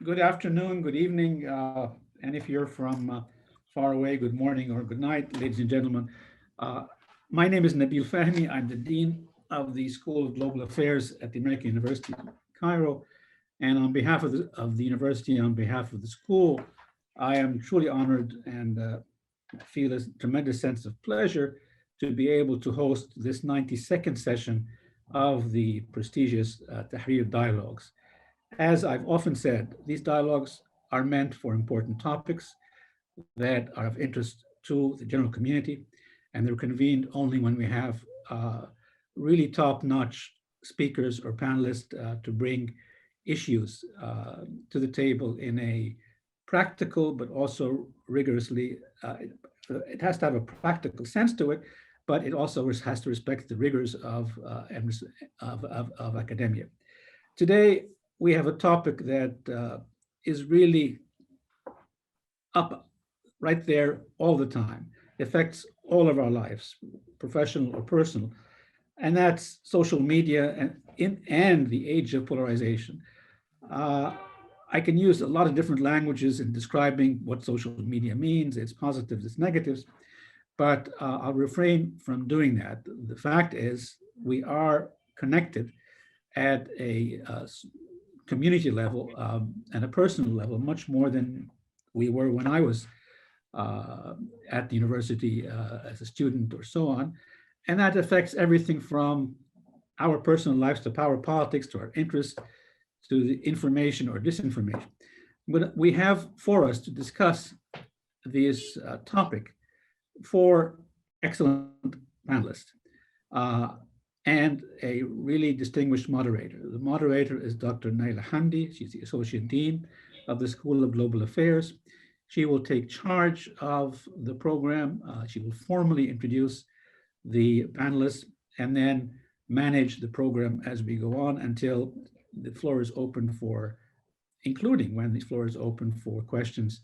Good afternoon, good evening, and if you're from far away, good morning or good night, ladies and gentlemen. Uh, my name is Nabil Fahmy. I'm the Dean of the School of Global Affairs at the American University in Cairo. And on behalf of the university, on behalf of the school, I am truly honored and feel a tremendous sense of pleasure to be able to host this 92nd session of the prestigious Tahrir Dialogues. As I've often said, these dialogues are meant for important topics that are of interest to the general community, and they're convened only when we have really top-notch speakers or panelists to bring issues to the table in a practical but also rigorously. It has to have a practical sense to it, but it also has to respect the rigors of academia. Today, we have a topic that is really up right there all the time, affects all of our lives, professional or personal, and that's social media and the age of polarization. Uh, I can use a lot of different languages in describing what social media means, its positives, its negatives, but I'll refrain from doing that. The fact is, we are connected at a community level and a personal level, much more than we were when I was at the university as a student or so on. And that affects everything from our personal lives to power politics, to our interests, to the information or disinformation. But we have for us to discuss this topic four excellent panelists uh, and a really distinguished moderator. The moderator is Dr. Naila Hamdi. She's the Associate Dean of the School of Global Affairs. She will take charge of the program. She will formally introduce the panelists and then manage the program as we go on until the floor is open for, including when the floor is open for questions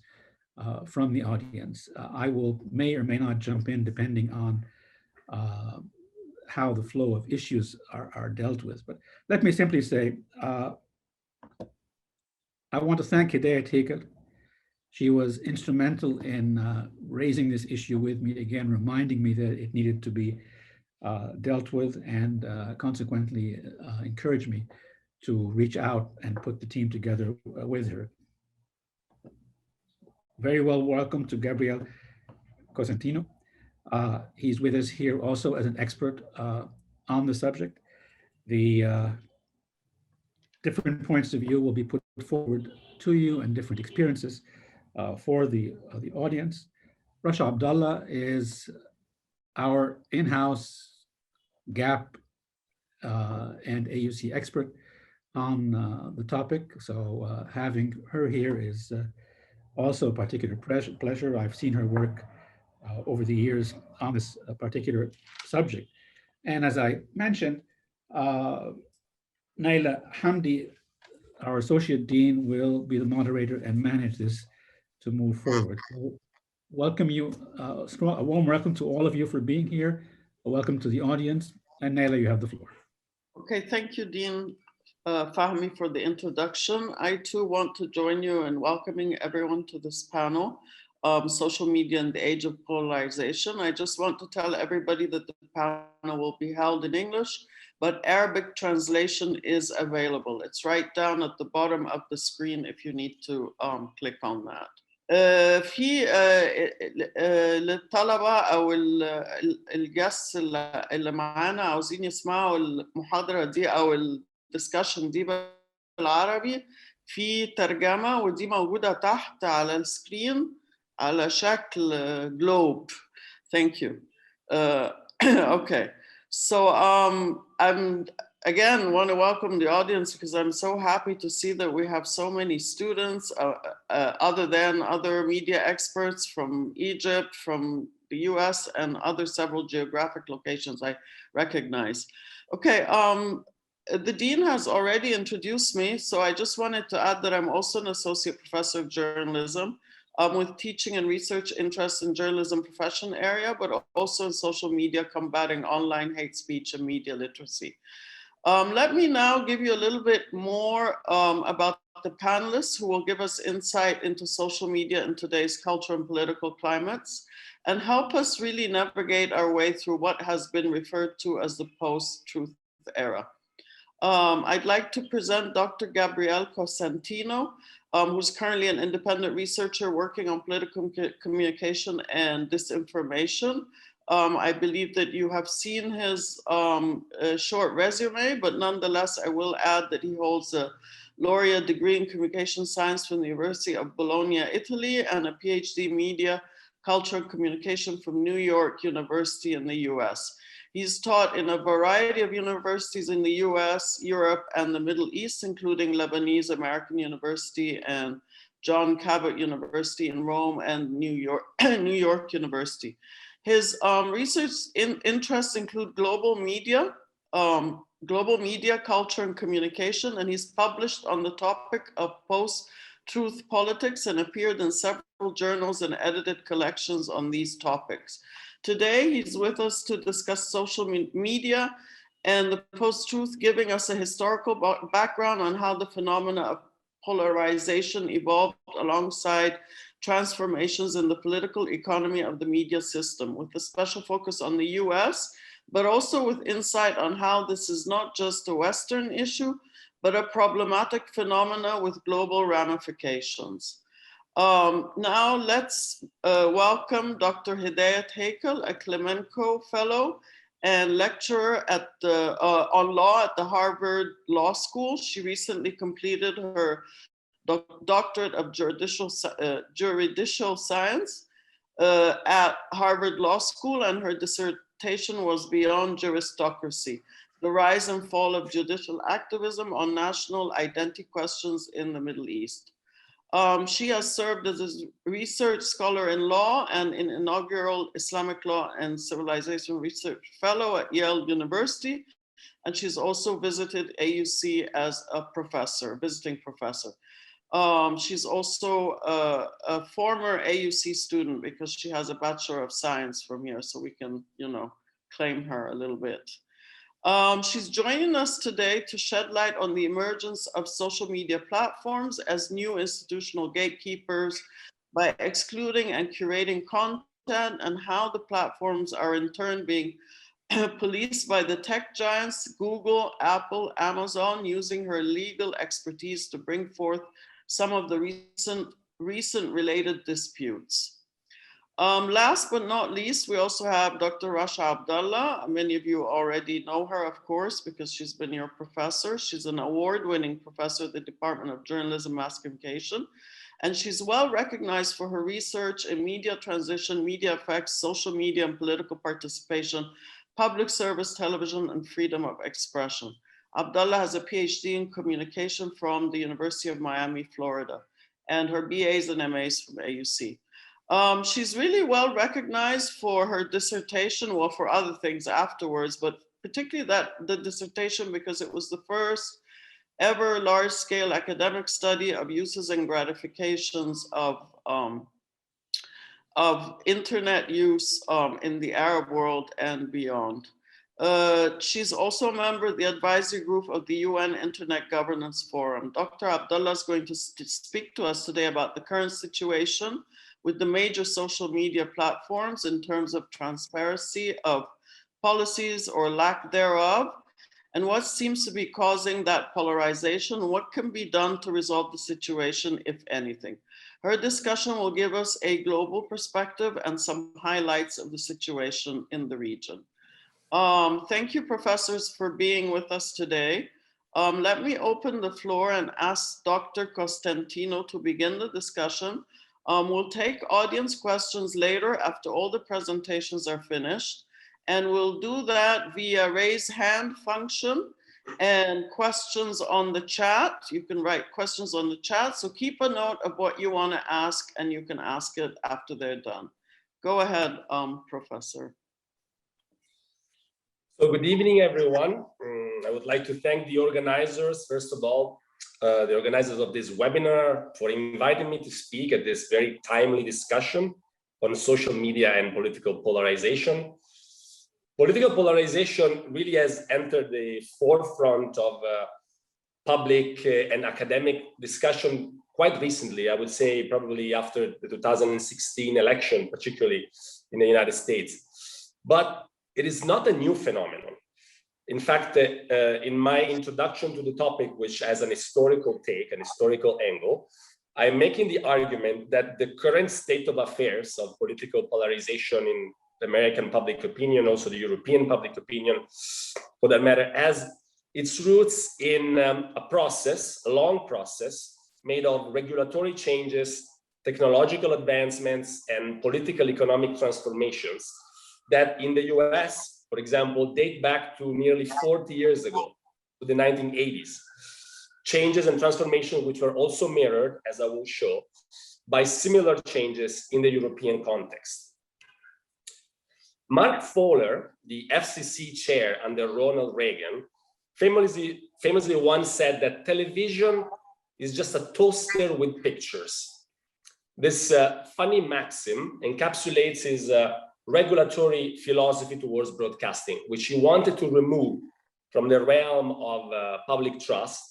from the audience. I may or may not jump in depending on how the flow of issues are dealt with. But let me simply say, I want to thank Hidayat Hikal. She was instrumental in raising this issue with me again, reminding me that it needed to be dealt with, and consequently encouraged me to reach out and put the team together with her. Very well welcome to Gabriel Cosentino. He's with us here also as an expert on the subject. The different points of view will be put forward to you and different experiences for the audience. Rasha Abdallah is our in-house GAPP and AUC expert on the topic. So having her here is also a particular pleasure. I've seen her work over the years on this particular subject. And as I mentioned, Naila Hamdi, our associate dean, will be the moderator and manage this to move forward. So welcome you, a warm welcome to all of you for being here. Welcome to the audience. And Naila, you have the floor. Okay, thank you, Dean Fahmy, for the introduction. I too want to join you in welcoming everyone to this panel, Social Media in the Age of Polarization. I just want to tell everybody that the panel will be held in English, but Arabic translation is available. It's right down at the bottom of the screen if you need to click on that. في للطلبة أو الجس اللي معانا عاوزين يسمعوا المحاضرة دي أو الدسكشن دي بالعربي، في ترجمة ودي موجودة تحت على السكرين على شكل جلوب. Thank you. Okay, so I'm again want to welcome the audience because I'm so happy to see that we have so many students other than other media experts from Egypt, from the US, and other several geographic locations I recognize. Okay, the dean has already introduced me, so I just wanted to add that I'm also an associate professor of journalism with teaching and research interests in journalism profession area, but also in social media, combating online hate speech and media literacy. Let me now give you a little bit more about the panelists who will give us insight into social media in today's cultural and political climates and help us really navigate our way through what has been referred to as the post-truth era. I'd like to present Dr. Gabrielle Cosentino, who's currently an independent researcher working on political communication and disinformation. I believe that you have seen his short resume, but nonetheless, I will add that he holds a laureate degree in communication science from the University of Bologna, Italy, and a PhD in media, culture, and communication from New York University in the US. He's taught in a variety of universities in the US, Europe, and the Middle East, including Lebanese American University and John Cabot University in Rome and New York University. His research interests include global media, culture, and communication, and he's published on the topic of post-truth politics and appeared in several journals and edited collections on these topics. Today, he's with us to discuss social media and the post-truth, giving us a historical background on how the phenomena of polarization evolved alongside transformations in the political economy of the media system, with a special focus on the US, but also with insight on how this is not just a Western issue, but a problematic phenomena with global ramifications. Now let's welcome Dr. Hidayat Haykal, a Klemenko Fellow and lecturer at on law at the Harvard Law School. She recently completed her doctorate of juridical science at Harvard Law School, and her dissertation was Beyond Juristocracy: The Rise and Fall of Judicial Activism on National Identity Questions in the Middle East. She has served as a research scholar in law and an inaugural Islamic Law and Civilization Research Fellow at Yale University. And she's also visited AUC as a professor, visiting professor. She's also a former AUC student because she has a Bachelor of Science from here, so we can, claim her a little bit. She's joining us today to shed light on the emergence of social media platforms as new institutional gatekeepers by excluding and curating content, and how the platforms are in turn being policed by the tech giants, Google, Apple, Amazon, using her legal expertise to bring forth some of the recent related disputes. Last but not least, we also have Dr. Rasha Abdallah. Many of you already know her, of course, because she's been your professor. She's an award-winning professor at the Department of Journalism, Mass Communication, and she's well recognized for her research in media transition, media effects, social media and political participation, public service, television, and freedom of expression. Abdallah has a PhD in communication from the University of Miami, Florida, and her BAs and MAs from AUC. She's really well recognized for her dissertation, well, for other things afterwards, but particularly the dissertation, because it was the first ever large-scale academic study of uses and gratifications of internet use in the Arab world and beyond. She's also a member of the advisory group of the UN Internet Governance Forum. Dr. Abdallah is going to speak to us today about the current situation with the major social media platforms in terms of transparency of policies or lack thereof, and what seems to be causing that polarization, what can be done to resolve the situation, if anything. Her discussion will give us a global perspective and some highlights of the situation in the region. Thank you, professors, for being with us today. Let me open the floor and ask Dr. Cosentino to begin the discussion. We'll take audience questions later after all the presentations are finished, and we'll do that via raise hand function and questions on the chat. You can write questions on the chat, so keep a note of what you want to ask, and you can ask it after they're done. Go ahead, Professor. So good evening, everyone. I would like to thank the organizers, first of all, the organizers of this webinar, for inviting me to speak at this very timely discussion on social media and political polarization. Political polarization really has entered the forefront of public and academic discussion quite recently, I would say probably after the 2016 election, particularly in the United States. But it is not a new phenomenon. In fact, in my introduction to the topic, which has an historical take, an historical angle, I'm making the argument that the current state of affairs of political polarization in the American public opinion, also the European public opinion, for that matter, has its roots in a long process made of regulatory changes, technological advancements, and political economic transformations that in the US, for example, date back to nearly 40 years ago, to the 1980s. Changes and transformations which were also mirrored, as I will show, by similar changes in the European context. Mark Fowler, the FCC chair under Ronald Reagan, famously once said that television is just a toaster with pictures. This funny maxim encapsulates his regulatory philosophy towards broadcasting, which he wanted to remove from the realm of public trust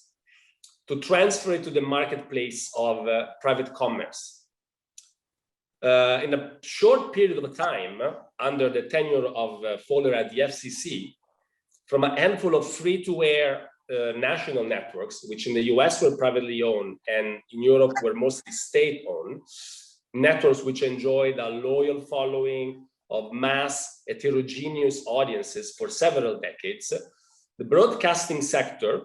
to transfer it to the marketplace of private commerce. In a short period of time, under the tenure of Fowler at the FCC, from a handful of free-to-air national networks, which in the US were privately owned and in Europe were mostly state-owned, networks which enjoyed a loyal following of mass heterogeneous audiences for several decades, the broadcasting sector,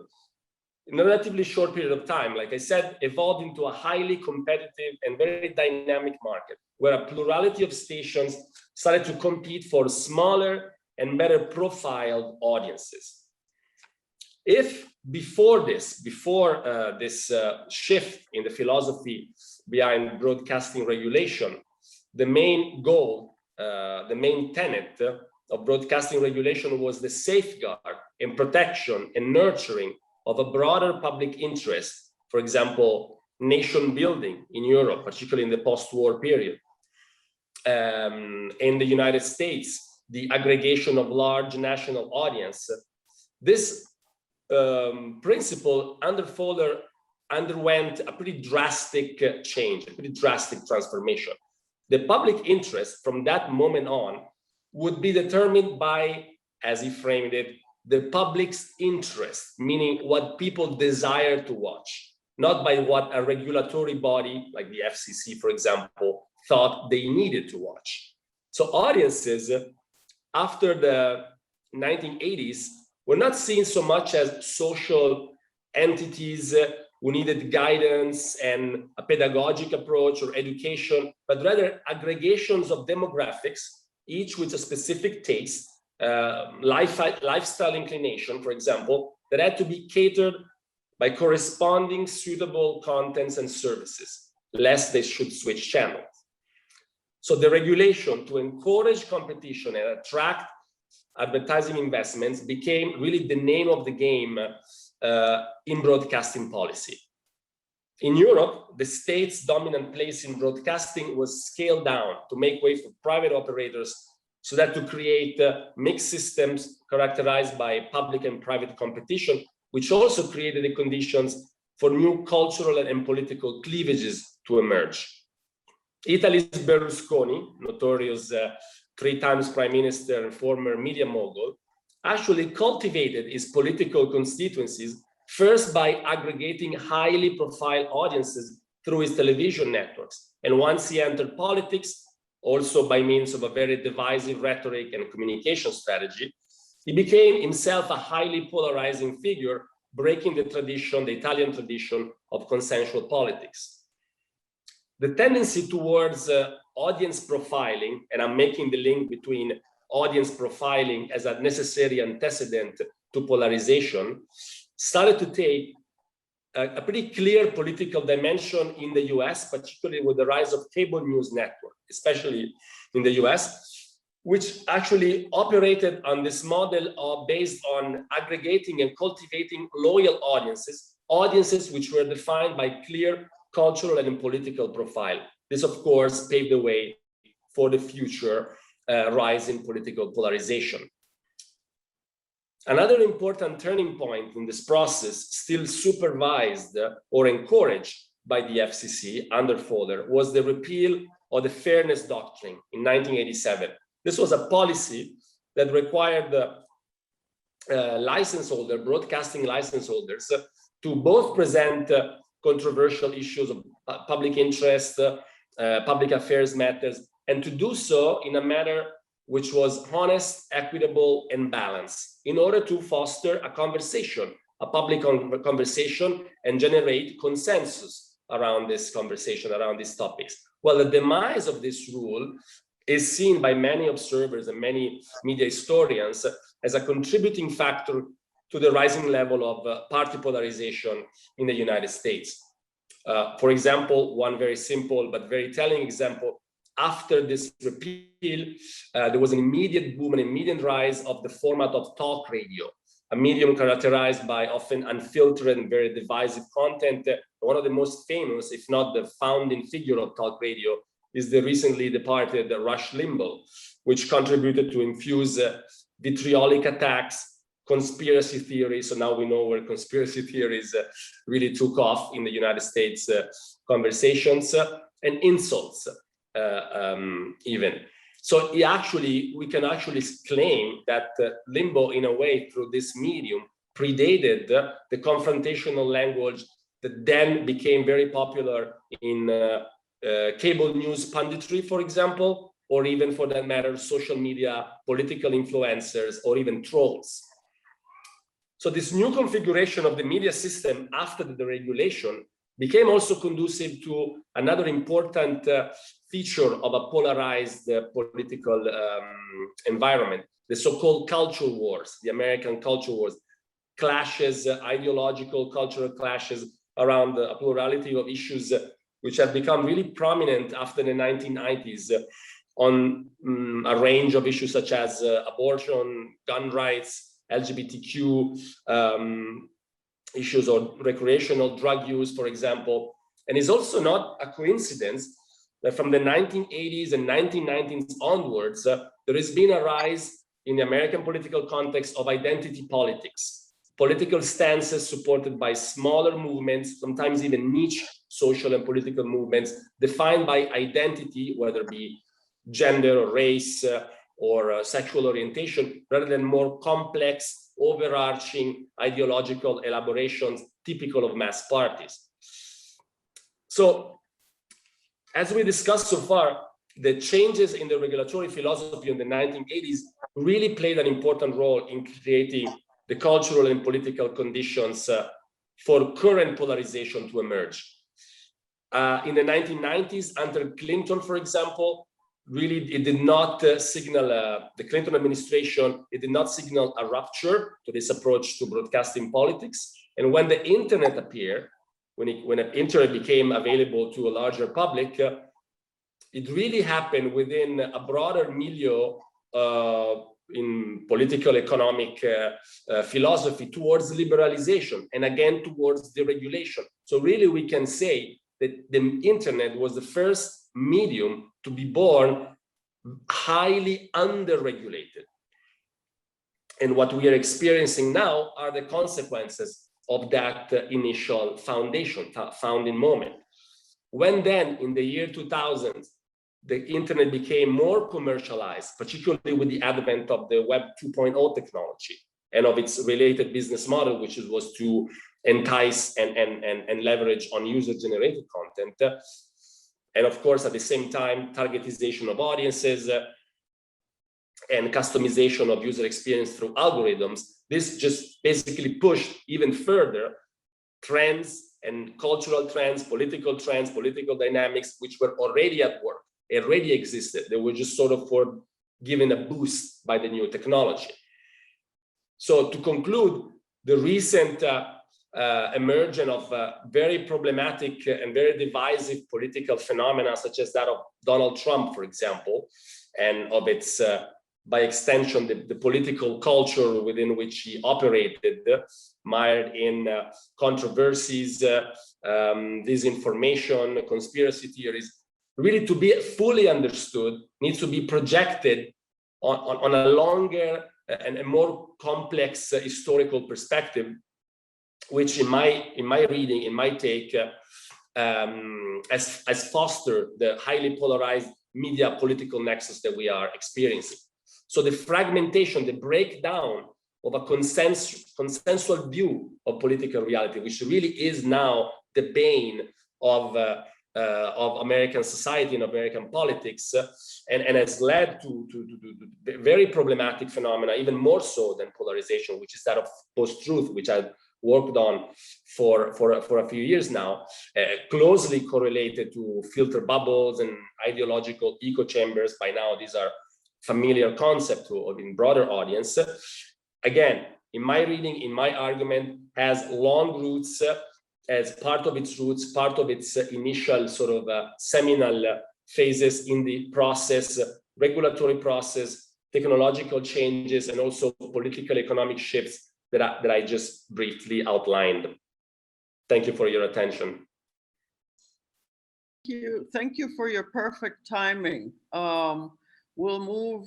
in a relatively short period of time, like I said, evolved into a highly competitive and very dynamic market, where a plurality of stations started to compete for smaller and better profiled audiences. If before this shift in the philosophy behind broadcasting regulation, the main goal, the main tenet of broadcasting regulation was the safeguard and protection and nurturing of a broader public interest, for example, nation building in Europe, particularly in the post-war period. In the United States, the aggregation of large national audience. This principle under Fowler underwent a pretty drastic change, a pretty drastic transformation. The public interest from that moment on would be determined by, as he framed it, the public's interest, meaning what people desire to watch, not by what a regulatory body like the FCC, for example, thought they needed to watch. So audiences after the 1980s were not seen so much as social entities who needed guidance and a pedagogic approach or education, but rather aggregations of demographics, each with a specific taste, lifestyle inclination, for example, that had to be catered by corresponding suitable contents and services, lest they should switch channels. So the regulation to encourage competition and attract advertising investments became really the name of the game in broadcasting policy. In Europe, the state's dominant place in broadcasting was scaled down to make way for private operators, so that to create mixed systems characterized by public and private competition, which also created the conditions for new cultural and political cleavages to emerge. Italy's Berlusconi, notorious 3 times prime minister and former media mogul, actually cultivated his political constituencies first by aggregating highly profiled audiences through his television networks. And once he entered politics, also by means of a very divisive rhetoric and communication strategy, he became himself a highly polarizing figure, breaking the tradition, the Italian tradition of consensual politics. The tendency towards audience profiling, and I'm making the link between audience profiling as a necessary antecedent to polarization, started to take a pretty clear political dimension in the US, particularly with the rise of cable news network, especially in the US, which actually operated on this model based on aggregating and cultivating loyal audiences which were defined by clear cultural and political profile. This, of course, paved the way for the future rise in political polarization. Another important turning point in this process, still supervised or encouraged by the FCC under Fodor, was the repeal of the Fairness Doctrine in 1987. This was a policy that required license holder, broadcasting license holders, to both present controversial issues of public interest, public affairs matters, and to do so in a manner which was honest, equitable, and balanced, in order to foster a conversation, a public conversation, and generate consensus around this conversation, around these topics. Well, the demise of this rule is seen by many observers and many media historians as a contributing factor to the rising level of party polarization in the United States. For example, one very simple but very telling example, after this repeal, there was an immediate boom, an immediate rise of the format of talk radio, a medium characterized by often unfiltered and very divisive content. One of the most famous, if not the founding figure of talk radio, is the recently departed Rush Limbaugh, which contributed to infuse vitriolic attacks, conspiracy theories. So now we know where conspiracy theories really took off in the United States conversations, and insults even. So we can actually claim that Limbaugh, in a way, through this medium, predated the confrontational language that then became very popular in cable news punditry, for example, or even, for that matter, social media, political influencers, or even trolls. So this new configuration of the media system after the deregulation became also conducive to another important feature of a polarized political environment, the so-called culture wars, the American culture wars, clashes, ideological, cultural clashes around a plurality of issues which have become really prominent after the 1990s on a range of issues such as abortion, gun rights, LGBTQ issues, or recreational drug use, for example. And it's also not a coincidence that from the 1980s and 1990s onwards, there has been a rise in the American political context of identity politics, political stances supported by smaller movements, sometimes even niche social and political movements, defined by identity, whether it be gender or race or sexual orientation, rather than more complex, overarching ideological elaborations typical of mass parties. So, as we discussed so far, the changes in the regulatory philosophy in the 1980s really played an important role in creating the cultural and political conditions for current polarization to emerge. In the 1990s, under Clinton, for example, really it did not signal, the Clinton administration, it did not signal a rupture to this approach to broadcasting politics. And when the internet appeared, when the internet became available to a larger public, it really happened within a broader milieu in political economic philosophy towards liberalization, and again towards deregulation. So really we can say that the internet was the first medium to be born highly under-regulated. And what we are experiencing now are the consequences of that initial founding moment. When then, in the year 2000, the internet became more commercialized, particularly with the advent of the Web 2.0 technology and of its related business model, which was to entice and leverage on user-generated content. And of course, at the same time, targetization of audiences and customization of user experience through algorithms. This just basically pushed even further trends and cultural trends, political dynamics, which were already at work, already existed. They were just sort of given a boost by the new technology. So to conclude, the recent emergence of very problematic and very divisive political phenomena, such as that of Donald Trump, for example, and of its, by extension, the political culture within which he operated, mired in controversies, disinformation, conspiracy theories, really to be fully understood, needs to be projected on a longer and a more complex historical perspective, which in my reading, in my take, has fostered the highly polarized media political nexus that we are experiencing. So the fragmentation, the breakdown of a consensual view of political reality, which really is now the bane of American society and American politics, and has led to very problematic phenomena, even more so than polarization, which is that of post-truth, which I've worked on for a few years now, closely correlated to filter bubbles and ideological echo chambers. By now, these are familiar concepts in broader audience. Again, in my reading, in my argument, has long roots, as part of its roots, part of its initial sort of seminal phases in the process, regulatory process, technological changes, and also political economic shifts that I just briefly outlined. Thank you for your attention. Thank you for your perfect timing. We'll move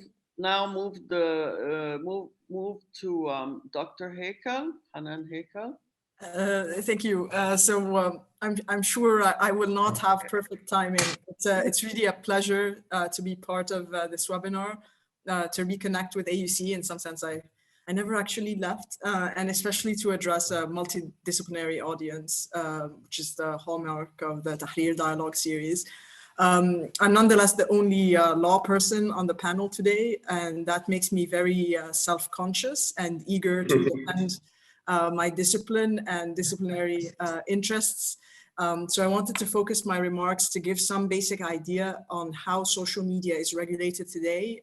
to Dr. Hakel, Hanan Hakel. Thank you. I'm sure I will not have perfect timing. It's really a pleasure to be part of this webinar, to reconnect with AUC. In some sense, I never actually left, and especially to address a multidisciplinary audience, which is the hallmark of the Tahrir dialogue series. I'm nonetheless the only law person on the panel today, and that makes me very self-conscious and eager to defend my discipline and disciplinary interests. So I wanted to focus my remarks to give some basic idea on how social media is regulated today,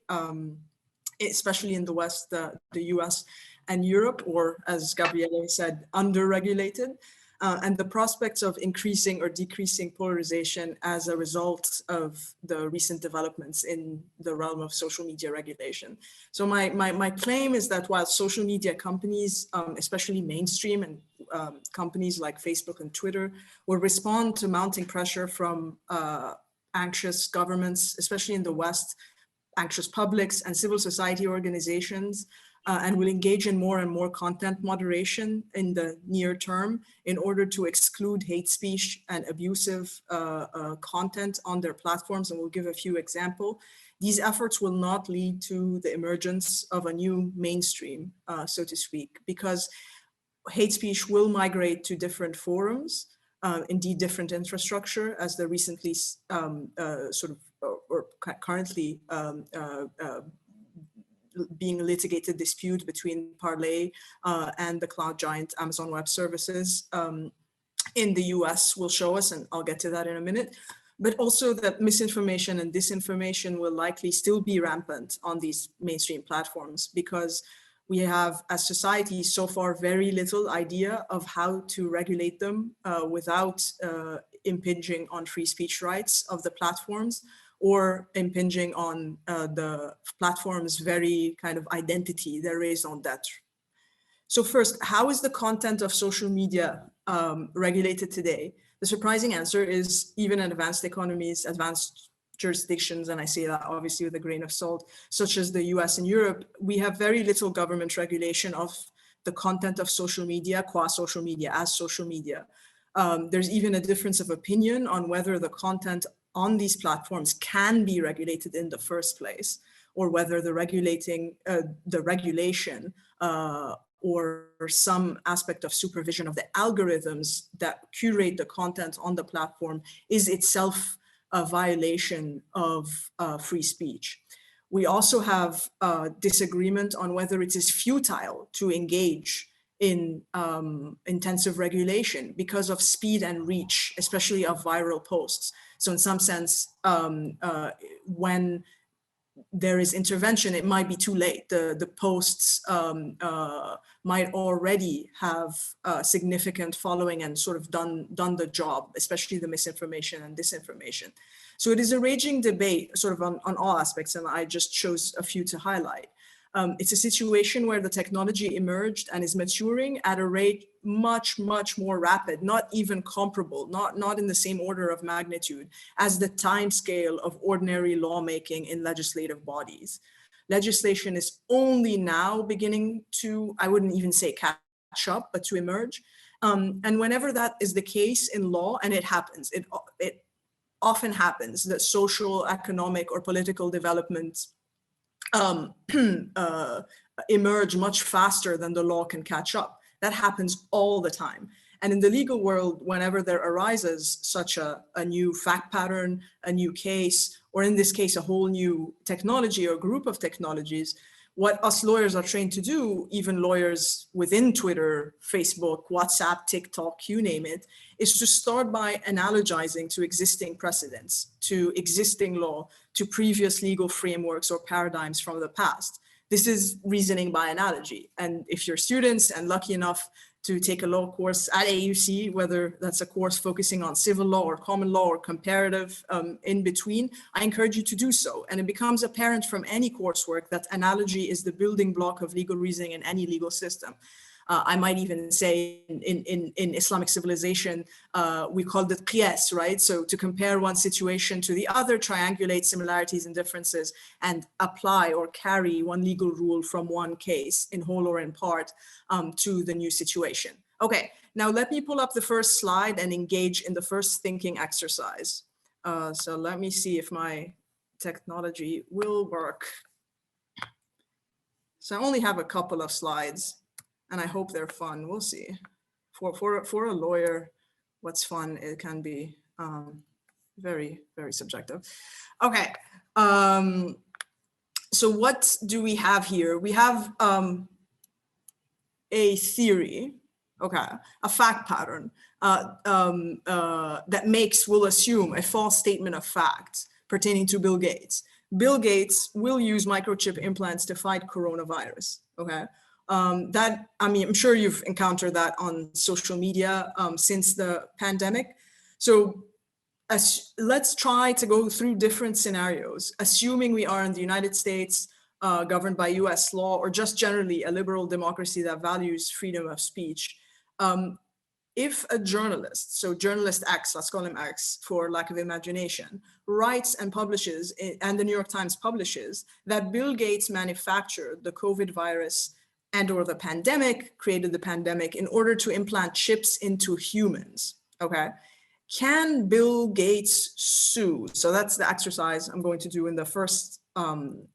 especially in the West, the US and Europe, or as Gabriele said, under-regulated, and the prospects of increasing or decreasing polarization as a result of the recent developments in the realm of social media regulation. So my claim is that while social media companies, especially mainstream and companies like Facebook and Twitter, will respond to mounting pressure from anxious governments, especially in the West, anxious publics and civil society organizations, and will engage in more and more content moderation in the near term in order to exclude hate speech and abusive content on their platforms. And we'll give a few examples. These efforts will not lead to the emergence of a new mainstream, so to speak, because hate speech will migrate to different forums, indeed different infrastructure, as the recently currently being litigated dispute between Parler and the cloud giant Amazon Web Services in the US will show us, and I'll get to that in a minute, but also that misinformation and disinformation will likely still be rampant on these mainstream platforms, because we have, as society, so far very little idea of how to regulate them without impinging on free speech rights of the platforms, or impinging on the platform's very kind of identity, their raison d'etre. So first, how is the content of social media regulated today? The surprising answer is, even in advanced economies, advanced jurisdictions, and I say that obviously with a grain of salt, such as the US and Europe, we have very little government regulation of the content of social media, qua social media, as social media. There's even a difference of opinion on whether the content on these platforms can be regulated in the first place, or whether the regulation or some aspect of supervision of the algorithms that curate the content on the platform is itself a violation of free speech. We also have disagreement on whether it is futile to engage in intensive regulation because of speed and reach, especially of viral posts. So in some sense, when there is intervention, it might be too late. The posts might already have significant following and sort of done the job, especially the misinformation and disinformation. So it is a raging debate sort of on all aspects, and I just chose a few to highlight. It's a situation where the technology emerged and is maturing at a rate much, much more rapid, not even comparable, not in the same order of magnitude as the time scale of ordinary lawmaking in legislative bodies. legislation is only now beginning to, I wouldn't even say catch up, but to emerge. And whenever that is the case in law, and it happens, it often happens that social, economic, or political developments emerge much faster than the law can catch up. That happens all the time. And in the legal world, whenever there arises such a new fact pattern, a new case, or in this case, a whole new technology or group of technologies, what us lawyers are trained to do, even lawyers within Twitter, Facebook, WhatsApp, TikTok, you name it, is to start by analogizing to existing precedents, to existing law, to previous legal frameworks or paradigms from the past. This is reasoning by analogy. And if you're students and lucky enough to take a law course at AUC, whether that's a course focusing on civil law or common law or comparative in between, I encourage you to do so. And it becomes apparent from any coursework that analogy is the building block of legal reasoning in any legal system. I might even say in Islamic civilization, we called it qiyas, right? So to compare one situation to the other, triangulate similarities and differences, and apply or carry one legal rule from one case in whole or in part to the new situation. Okay, now let me pull up the first slide and engage in the first thinking exercise. So let me see if my technology will work. So I only have a couple of slides, and I hope they're fun. We'll see. For a lawyer, what's fun, it can be very, very subjective. Okay, so what do we have here? We have a theory, okay, a fact pattern that we'll assume, a false statement of fact pertaining to Bill Gates. Bill Gates will use microchip implants to fight coronavirus, okay? I'm sure you've encountered that on social media since the pandemic. So let's try to go through different scenarios, assuming we are in the United States, governed by US law, or just generally a liberal democracy that values freedom of speech. If a journalist, so journalist X, let's call him X for lack of imagination, writes and publishes, and the New York Times publishes, that Bill Gates manufactured the COVID virus and or the pandemic, created the pandemic in order to implant chips into humans, okay? Can Bill Gates sue? So that's the exercise I'm going to do in the first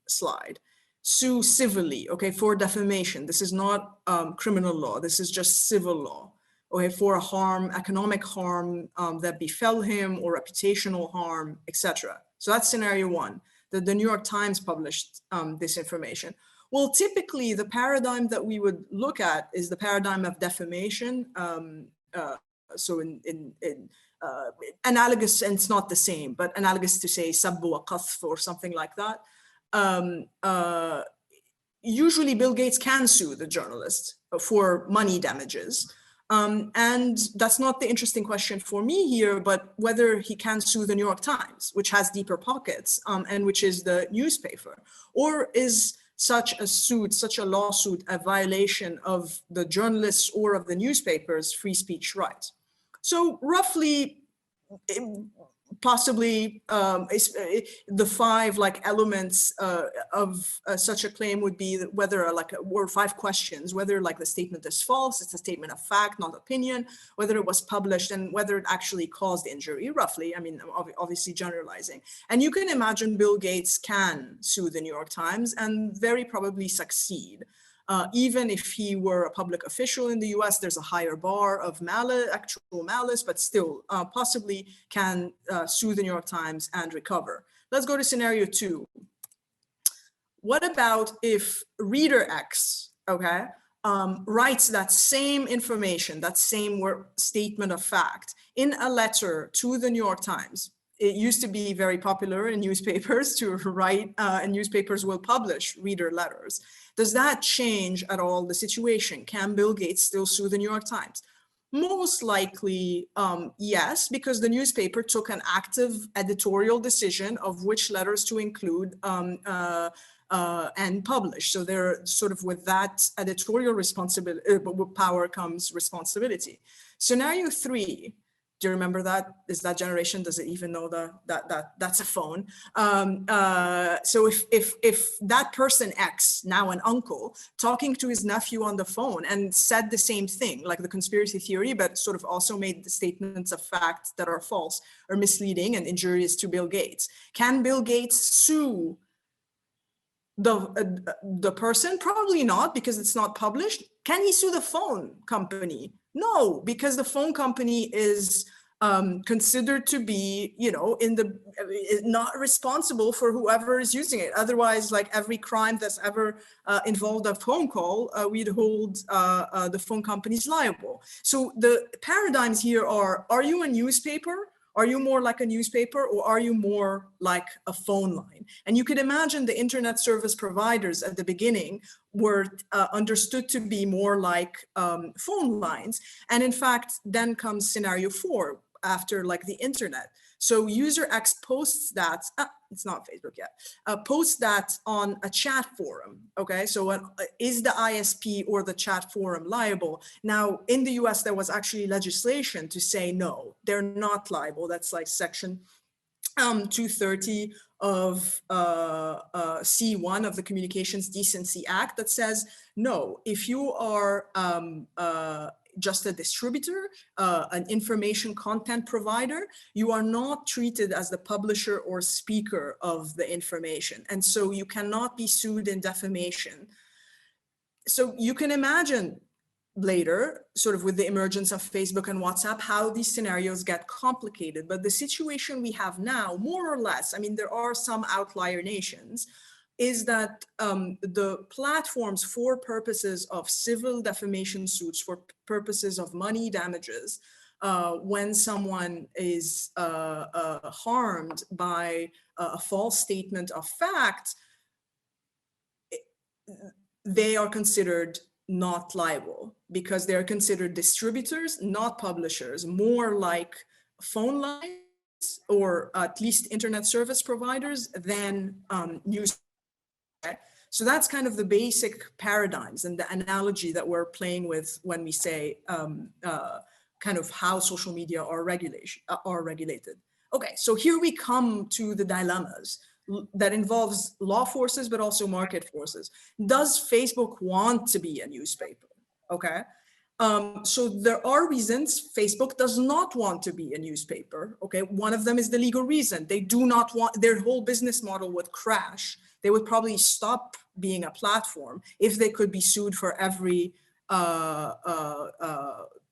slide. Sue civilly, okay, for defamation. This is not criminal law, this is just civil law, okay, for a harm, economic harm that befell him or reputational harm, etc. So that's scenario one, that the New York Times published this information. Well, typically the paradigm that we would look at is the paradigm of defamation. So in analogous, and it's not the same, but analogous to say sabbu wa qadhf or something like that. Usually Bill Gates can sue the journalist for money damages. And that's not the interesting question for me here, but whether he can sue the New York Times, which has deeper pockets and which is the newspaper, or is such a suit, such a lawsuit, a violation of the journalists or of the newspaper's free speech rights. So roughly, possibly the five elements of such a claim would be whether or five questions, whether the statement is false, it's a statement of fact, not opinion, whether it was published, and whether it actually caused injury, roughly. I mean, obviously generalizing. And you can imagine Bill Gates can sue the New York Times and very probably succeed. Even if he were a public official in the US, there's a higher bar of malice, actual malice, but still possibly can sue the New York Times and recover. Let's go to scenario two. What about if reader X, okay, writes that same information, that same statement of fact in a letter to the New York Times? It used to be very popular in newspapers to write, and newspapers will publish reader letters. Does that change at all the situation? Can Bill Gates still sue the New York Times? Most likely, yes, because the newspaper took an active editorial decision of which letters to include and publish. So they're sort of, with that editorial responsibility, power comes responsibility. Scenario three, Do you remember that? Is that generation? Does it even know that's a phone? So if that person X, now an uncle, talking to his nephew on the phone and said the same thing, like the conspiracy theory, but sort of also made the statements of fact that are false or misleading and injurious to Bill Gates, can Bill Gates sue the person? Probably not, because it's not published. Can he sue the phone company? No, because the phone company is considered to be, you know, not responsible for whoever is using it. Otherwise, like every crime that's ever involved a phone call, we'd hold the phone companies liable. So the paradigms here are you a newspaper? Are you more like a newspaper, or are you more like a phone line? And you could imagine the internet service providers at the beginning were understood to be more like phone lines. And in fact, then comes scenario 4 after like the internet. So user X posts that, it's not Facebook yet, posts that on a chat forum, okay? So is the ISP or the chat forum liable? Now, in the US, there was actually legislation to say, no, they're not liable. That's like section 230 of C1 of the Communications Decency Act that says, no, if you are just a distributor, an information content provider, you are not treated as the publisher or speaker of the information. And so you cannot be sued in defamation. So you can imagine later, sort of with the emergence of Facebook and WhatsApp, how these scenarios get complicated. But the situation we have now, more or less, I mean, there are some outlier nations, is that the platforms, for purposes of civil defamation suits, for purposes of money damages, when someone is harmed by a false statement of fact, they are considered not liable, because they're considered distributors, not publishers, more like phone lines, or at least internet service providers, than news. So that's kind of the basic paradigms and the analogy that we're playing with when we say kind of how social media are regulated. Okay, so here we come to the dilemmas that involves law forces, but also market forces. Does Facebook want to be a newspaper? Okay. So there are reasons Facebook does not want to be a newspaper. Okay, one of them is the legal reason. They do not want, their whole business model would crash. They would probably stop being a platform if they could be sued for every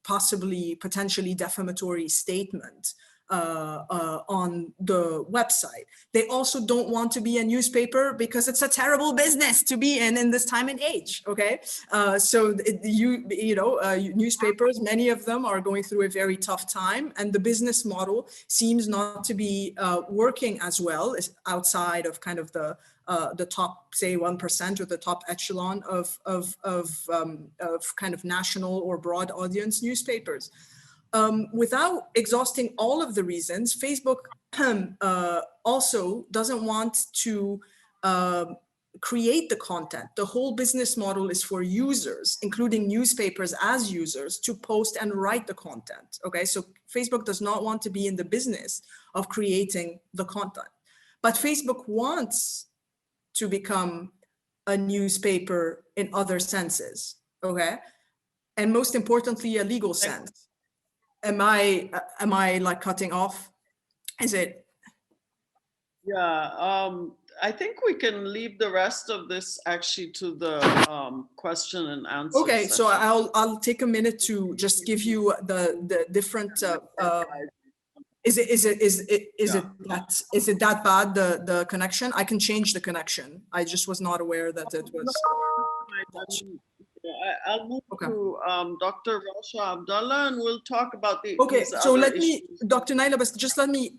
potentially defamatory statement on the website. They also don't want to be a newspaper because it's a terrible business to be in this time and age, okay? So newspapers, many of them are going through a very tough time, and the business model seems not to be working as well as outside of kind of the top, say, 1% or the top echelon of kind of national or broad audience newspapers. Without exhausting all of the reasons, Facebook also doesn't want to create the content. The whole business model is for users, including newspapers as users, to post and write the content. Okay, so Facebook does not want to be in the business of creating the content, but Facebook wants to become a newspaper in other senses. Okay, and most importantly, a legal sense. Am I like cutting off? Is it? Yeah, I think we can leave the rest of this actually to the question and answer. Okay, session. so I'll take a minute to just give you the different. Is it that bad, the connection? I can change the connection. I just was not aware that it was. I'll move to Dr. Rasha Abdullah, and we'll talk about the. Okay, so let me, Dr. Naila, but just let me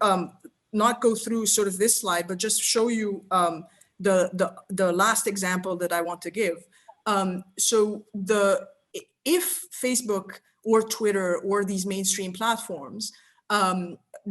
not go through sort of this slide, but just show you the last example that I want to give. So if Facebook or Twitter or these mainstream platforms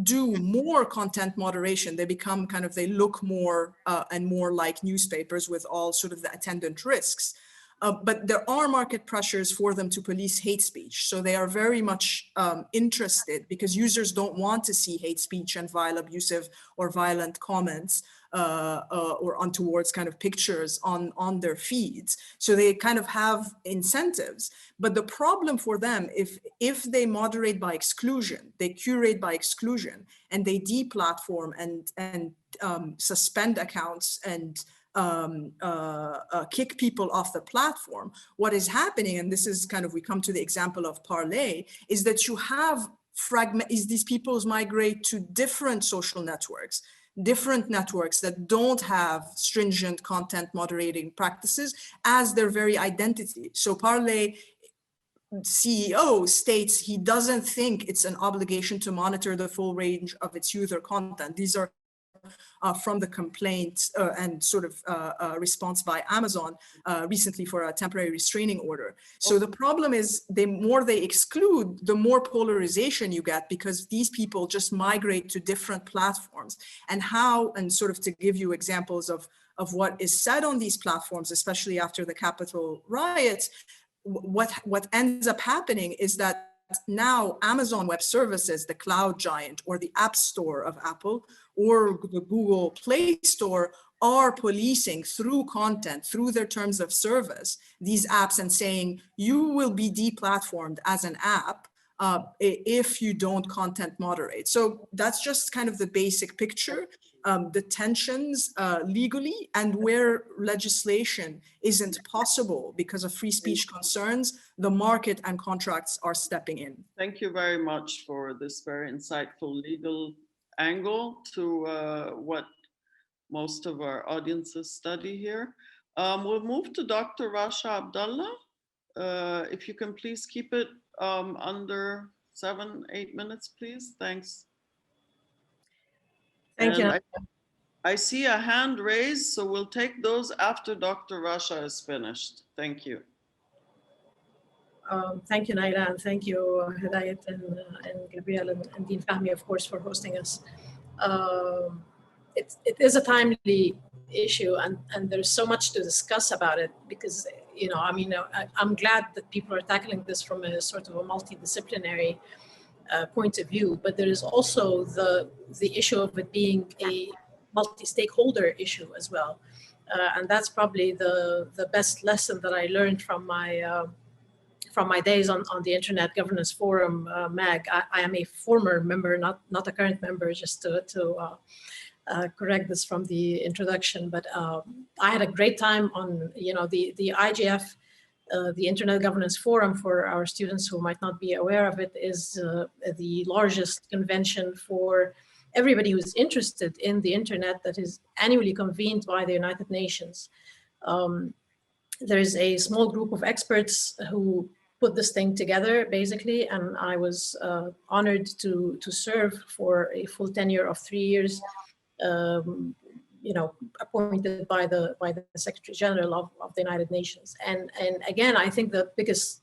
do more content moderation, they become kind of, they look more and more like newspapers with all sort of the attendant risks. But there are market pressures for them to police hate speech. So they are very much interested, because users don't want to see hate speech and vile, abusive, or violent comments or untowards kind of pictures on their feeds. So they kind of have incentives. But the problem for them, if they moderate by exclusion, they curate by exclusion, and they deplatform and suspend accounts and kick people off the platform, what is happening, and this is kind of, we come to the example of Parler, is that you have these people migrate to different social networks, different networks that don't have stringent content moderating practices as their very identity. So Parler CEO states he doesn't think it's an obligation to monitor the full range of its user content. These are from the complaint and sort of response by Amazon recently for a temporary restraining order. So the problem is, the more they exclude, the more polarization you get, because these people just migrate to different platforms. And sort of to give you examples of what is said on these platforms, especially after the Capitol riots, what ends up happening is that now Amazon Web Services, the cloud giant, or the App Store of Apple, or the Google Play Store, are policing through content, through their terms of service, these apps, and saying, you will be deplatformed as an app if you don't content moderate. So that's just kind of the basic picture, the tensions legally, and where legislation isn't possible because of free speech concerns, the market and contracts are stepping in. Thank you very much for this very insightful legal angle to what most of our audiences study here. We'll move to Dr. Rasha Abdullah. If you can please keep it under 7-8 minutes, please. Thanks. Thank you. I see a hand raised, so we'll take those after Dr. Rasha is finished. Thank you. Thank you, Naila, and thank you, Hidayat and Gabriel and Dean Fahmy, of course, for hosting us. It is a timely issue, and there's so much to discuss about it, because, you know, I mean, I'm glad that people are tackling this from a sort of a multidisciplinary point of view, but there is also the issue of it being a multi-stakeholder issue as well. And that's probably the best lesson that I learned from my days on the Internet Governance Forum, MAG. I am a former member, not a current member, just to correct this from the introduction. But I had a great time on, you know, the IGF, the Internet Governance Forum, for our students who might not be aware of it, is the largest convention for everybody who's interested in the Internet that is annually convened by the United Nations. There is a small group of experts who put this thing together, basically, and I was honored to serve for a full tenure of 3 years, you know, appointed by the Secretary General of the United Nations. And again, I think the biggest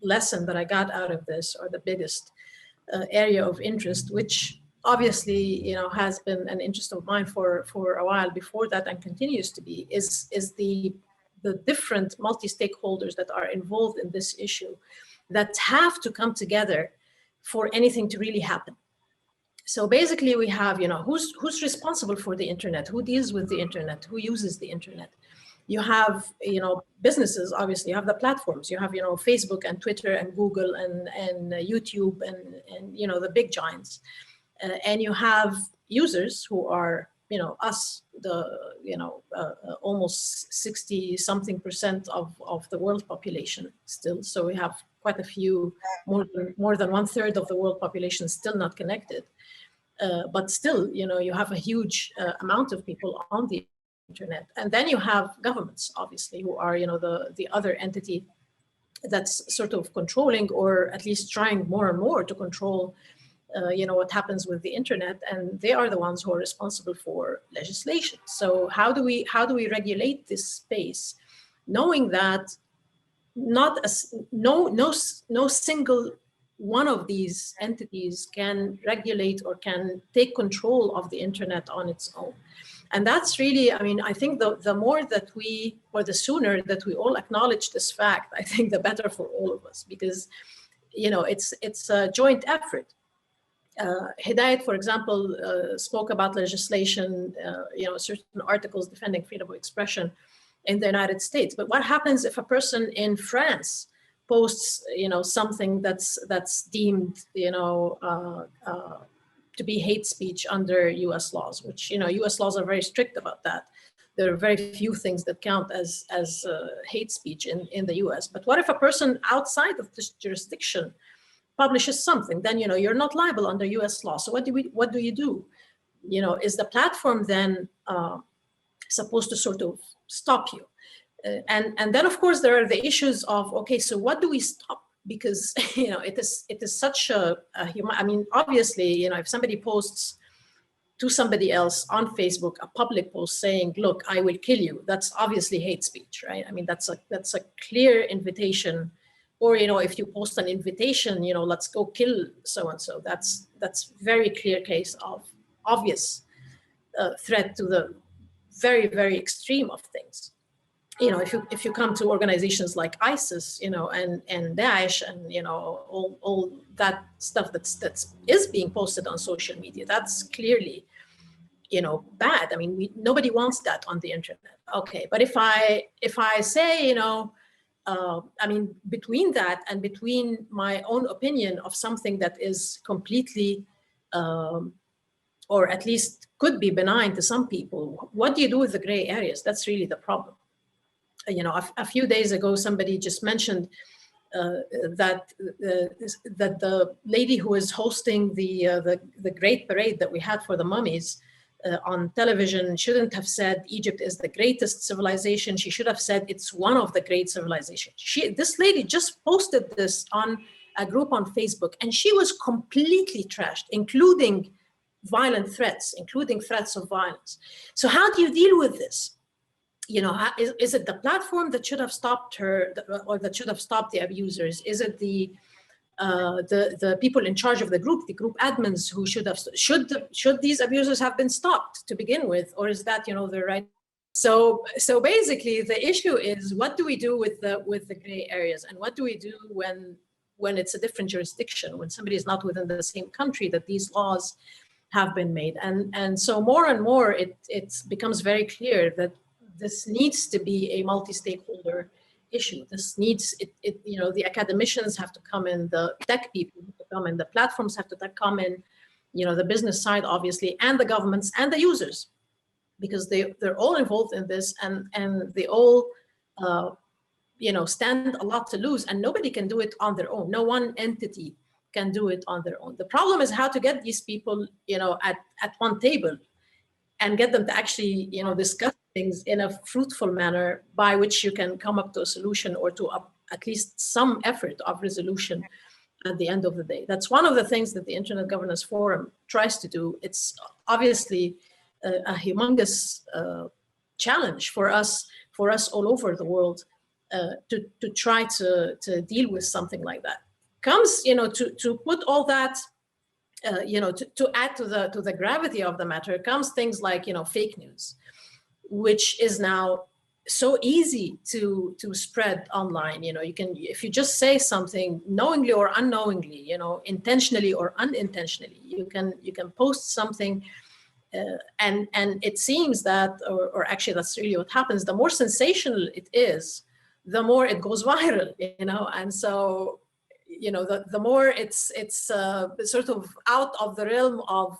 lesson that I got out of this, or the biggest area of interest, which obviously, you know, has been an interest of mine for a while before that, and continues to be, is the different multi-stakeholders that are involved in this issue, that have to come together for anything to really happen. So basically we have, you know, who's responsible for the Internet, who deals with the Internet, who uses the Internet. You have, you know, businesses, obviously. You have the platforms. You have, you know, Facebook and Twitter and Google and YouTube and you know, the big giants. And you have users who are, you know, us, you know, almost 60-something% of the world population still. So we have quite a few, more than 1/3 of the world population still not connected. But still, you know, you have a huge amount of people on the Internet. And then you have governments, obviously, who are, you know, the other entity that's sort of controlling, or at least trying more and more to control, you know, what happens with the Internet, and they are the ones who are responsible for legislation. So how do we regulate this space, knowing that no single one of these entities can regulate or can take control of the internet on its own. And that's really, I mean, I think the more that we, or the sooner that we all acknowledge this fact, I think the better for all of us, because, you know, it's a joint effort. Hidayat, for example, spoke about legislation, you know, certain articles defending freedom of expression in the United States. But what happens if a person in France posts, you know, something that's deemed, you know, to be hate speech under US laws, which, you know, US laws are very strict about that. There are very few things that count as hate speech in the US. But what if a person outside of this jurisdiction publishes something? Then, you know, you're not liable under US law. So what do you do? You know, is the platform then supposed to sort of stop you? And then, of course, there are the issues of, okay, so what do we stop? Because, you know, it is such a human, I mean, obviously, you know, if somebody posts to somebody else on Facebook a public post saying, look, I will kill you, that's obviously hate speech, right? I mean, that's a clear invitation. Or, you know, if you post an invitation, you know, let's go kill so-and-so, that's very clear case of obvious threat to the very, very extreme of things. You know, if you come to organizations like ISIS, you know, and Daesh, and, you know, all that stuff that's being posted on social media, that's clearly, you know, bad. I mean, nobody wants that on the internet. Okay, but if I say, you know, I mean, between that and between my own opinion of something that is completely, or at least could be benign to some people, what do you do with the gray areas? That's really the problem. You know, a few days ago, somebody just mentioned that the lady who was hosting the great parade that we had for the mummies on television shouldn't have said Egypt is the greatest civilization. She should have said it's one of the great civilizations. This lady just posted this on a group on Facebook, and she was completely trashed, including violent threats, including threats of violence. So how do you deal with this? You know, is it the platform that should have stopped her, or that should have stopped the abusers? Is it the people in charge of the group admins who should these abusers have been stopped to begin with, or is that, you know, the right? So basically, the issue is, what do we do with the gray areas, and what do we do when it's a different jurisdiction, when somebody is not within the same country that these laws have been made, and so more and more it becomes very clear that this needs to be a multi-stakeholder issue. This needs, you know, the academicians have to come in, the tech people have to come in, the platforms have to come in, you know, the business side, obviously, and the governments and the users, because they're all involved in this, and they all, you know, stand a lot to lose, and nobody can do it on their own. No one entity can do it on their own. The problem is how to get these people, you know, at one table and get them to actually, you know, discuss things in a fruitful manner by which you can come up to a solution, or to at least some effort of resolution at the end of the day. That's one of the things that the Internet Governance Forum tries to do. It's obviously a humongous challenge for us all over the world to try to deal with something like that. Comes, you know, to put all that, you know, to add to the gravity of the matter, comes things like, you know, fake news, which is now so easy to spread online. You know, you can, if you just say something knowingly or unknowingly, you know, intentionally or unintentionally, you can post something, and it seems that, or actually that's really what happens. The more sensational it is, the more it goes viral. You know, and so, you know, the more it's sort of out of the realm of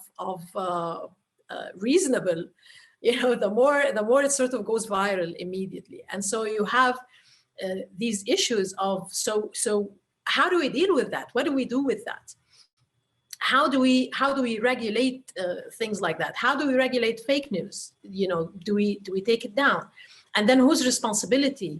reasonable, you know, the more it sort of goes viral immediately. And so you have these issues of, so how do we deal with that? What do we do with that? How do we regulate things like that? How do we regulate fake news? You know, do we take it down? And then whose responsibility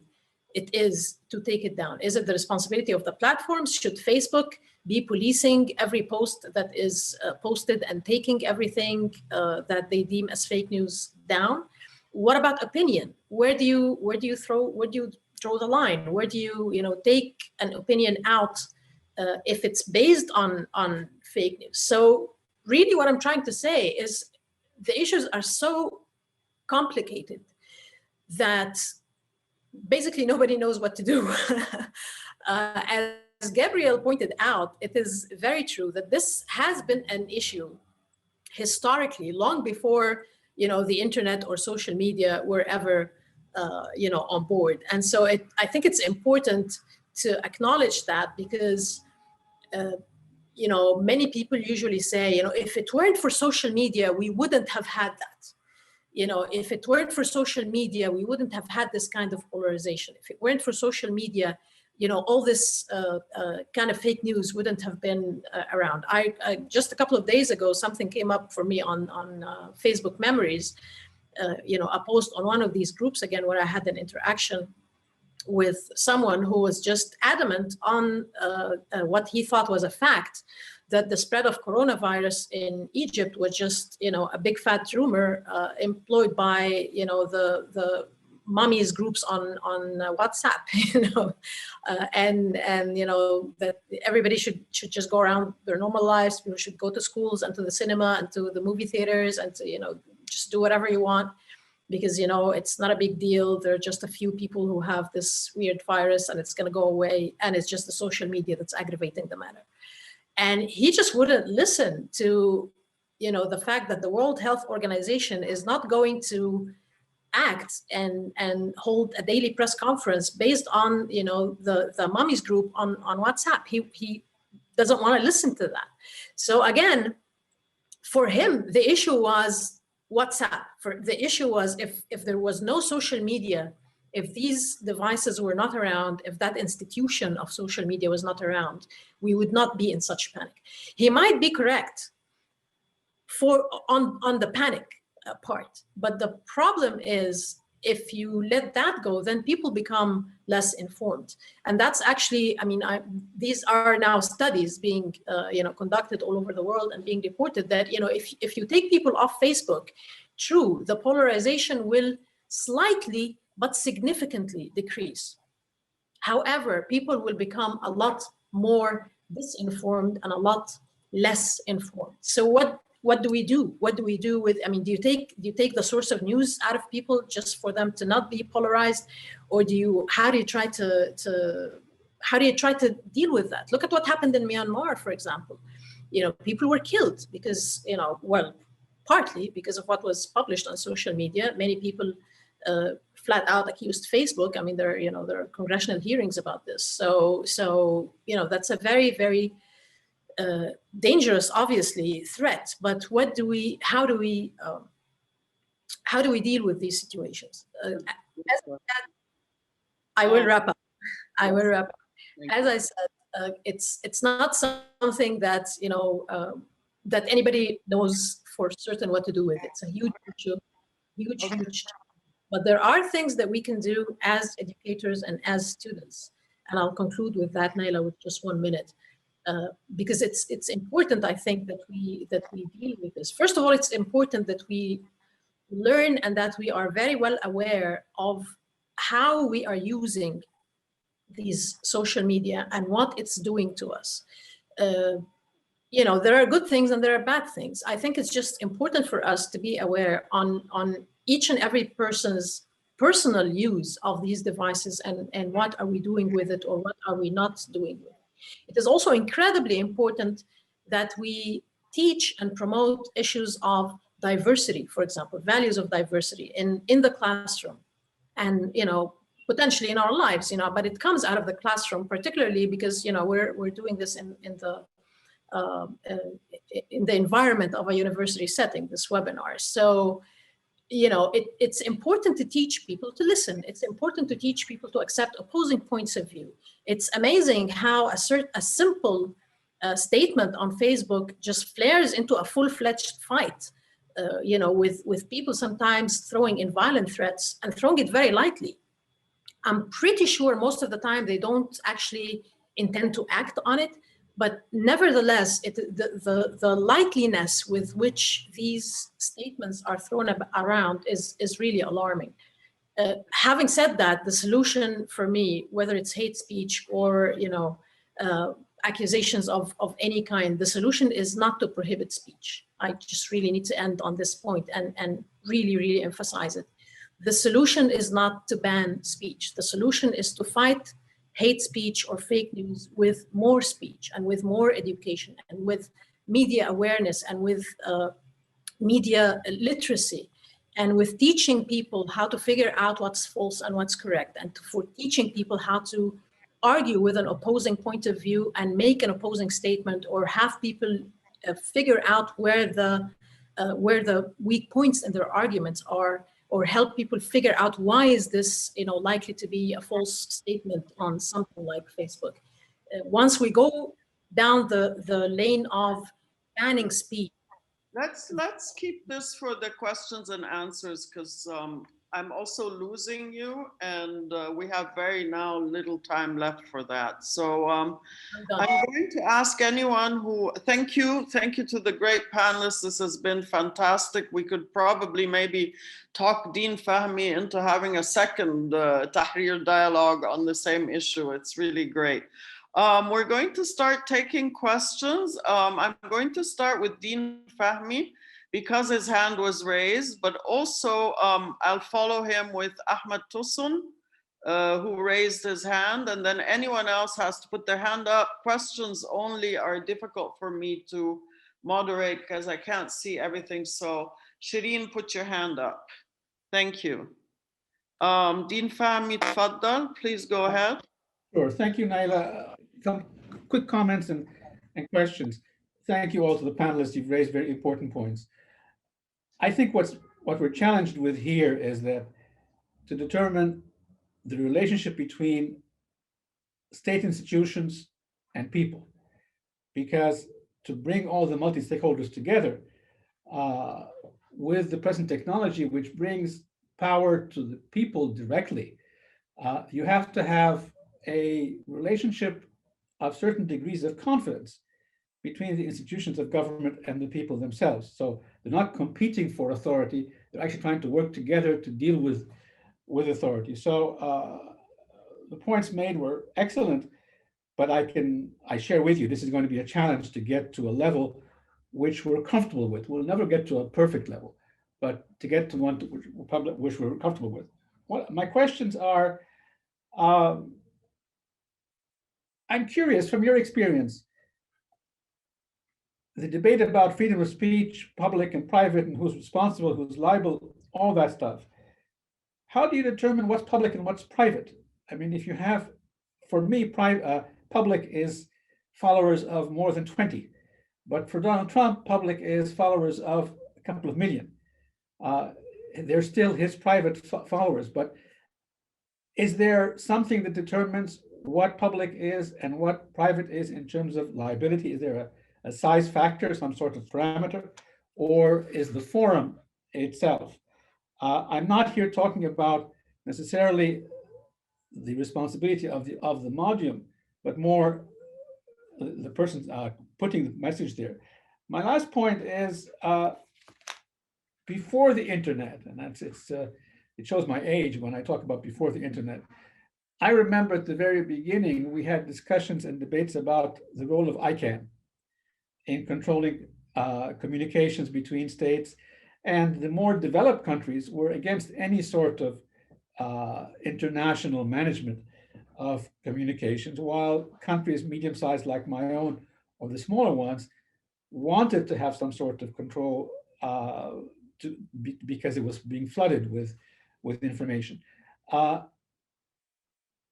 it is to take it down? Is it the responsibility of the platforms? Should Facebook be policing every post that is posted and taking everything that they deem as fake news down? What about opinion? Where do you draw the line? Where do you take an opinion out if it's based on fake news. So really what I'm trying to say is the issues are so complicated that basically nobody knows what to do. As Gabriel pointed out, it is very true that this has been an issue historically, long before the internet or social media were ever on board. And so I think it's important to acknowledge that, because many people usually say, if it weren't for social media, we wouldn't have had that. If it weren't for social media, we wouldn't have had this kind of polarization. If it weren't for social media, all this kind of fake news wouldn't have been around. I just a couple of days ago, something came up for me on Facebook Memories, a post on one of these groups again, where I had an interaction with someone who was just adamant on what he thought was a fact, that the spread of coronavirus in Egypt was just, a big fat rumor employed by, the mummies groups on WhatsApp, and that everybody should just go around their normal lives. People should go to schools and to the cinema and to the movie theaters and to, just do whatever you want, because, it's not a big deal. There are just a few people who have this weird virus and it's going to go away. And it's just the social media that's aggravating the matter. And he just wouldn't listen to, the fact that the World Health Organization is not going to act and hold a daily press conference based on, the mummies group on WhatsApp. He doesn't want to listen to that. So again, for him, the issue was WhatsApp. The issue was if there was no social media, if these devices were not around, if that institution of social media was not around, we would not be in such panic. He might be correct on the panic part, but the problem is, if you let that go, then people become less informed. And that's actually, these are now studies being conducted all over the world and being reported that, if you take people off Facebook, true, the polarization will slightly but significantly decrease. However, people will become a lot more disinformed and a lot less informed. So what do we do? What do we do with, do you take the source of news out of people just for them to not be polarized? Or how do you try to deal with that? Look at what happened in Myanmar, for example. People were killed because, partly because of what was published on social media. Many people flat out accused Facebook. There are congressional hearings about this. So that's a very, very dangerous, obviously, threat. But how do we deal with these situations? I will wrap up. As I said, it's not something that that anybody knows for certain what to do with. It's a huge issue, huge. But there are things that we can do as educators and as students. And I'll conclude with that, Naila, with just 1 minute. Because it's important, I think, that we deal with this. First of all, it's important that we learn and that we are very well aware of how we are using these social media and what it's doing to us. There are good things and there are bad things. I think it's just important for us to be aware on each and every person's personal use of these devices and what are we doing with it or what are we not doing with it. It is also incredibly important that we teach and promote issues of diversity, for example, values of diversity in the classroom and, potentially in our lives, but it comes out of the classroom, particularly because, we're doing this in the environment of a university setting, this webinar. So, it's important to teach people to listen. It's important to teach people to accept opposing points of view. It's amazing how a simple statement on Facebook just flares into a full-fledged fight, with people sometimes throwing in violent threats and throwing it very lightly. I'm pretty sure most of the time they don't actually intend to act on it, but nevertheless, the likeliness with which these statements are thrown around is really alarming. Having said that, the solution for me, whether it's hate speech or accusations of any kind. The solution is not to prohibit speech. I just really need to end on this point and really, really emphasize it. The solution is not to ban speech. The solution is to fight hate speech or fake news with more speech and with more education and with media awareness and with media literacy and with teaching people how to figure out what's false and what's correct, and for teaching people how to argue with an opposing point of view and make an opposing statement, or have people figure out where the weak points in their arguments are, or help people figure out why is this, likely to be a false statement on something like Facebook. Once we go down the lane of banning speech. Let's keep this for the questions and answers, because I'm also losing you, and we have very now little time left for that. So I'm going to ask anyone who, thank you to the great panelists. This has been fantastic. We could probably maybe talk Dean Fahmy into having a second Tahrir dialogue on the same issue. It's really great. We're going to start taking questions. I'm going to start with Dean Fahmy because his hand was raised, but also I'll follow him with Ahmed Tosun, who raised his hand, and then anyone else has to put their hand up. Questions only are difficult for me to moderate because I can't see everything. So Shireen, put your hand up. Thank you. Dean Fahmy, tfaddal, please go ahead. Sure, thank you, Naila. Some quick comments and questions. Thank you all to the panelists. You've raised very important points. I think what we're challenged with here is that to determine the relationship between state institutions and people, because to bring all the multi-stakeholders together with the present technology, which brings power to the people directly, you have to have a relationship of certain degrees of confidence between the institutions of government and the people themselves. So they're not competing for authority, they're actually trying to work together to deal with authority. So the points made were excellent, but I share with you, this is going to be a challenge to get to a level which we're comfortable with. We'll never get to a perfect level, but to get to one which we're comfortable with. My questions are, I'm curious, from your experience, the debate about freedom of speech, public and private, and who's responsible, who's liable, all that stuff. How do you determine what's public and what's private? I mean, if you have, for me, public is followers of more than 20, but for Donald Trump, public is followers of a couple of million. They're still his private followers, but is there something that determines what public is and what private is in terms of liability? Is there a size factor, some sort of parameter, or is the forum itself? I'm not here talking about necessarily the responsibility of the module, but more the person putting the message there. My last point is before the internet, and it shows my age when I talk about before the internet. I remember at the very beginning, we had discussions and debates about the role of ICANN in controlling communications between states. And the more developed countries were against any sort of international management of communications, while countries medium-sized like my own or the smaller ones wanted to have some sort of control because it was being flooded with information.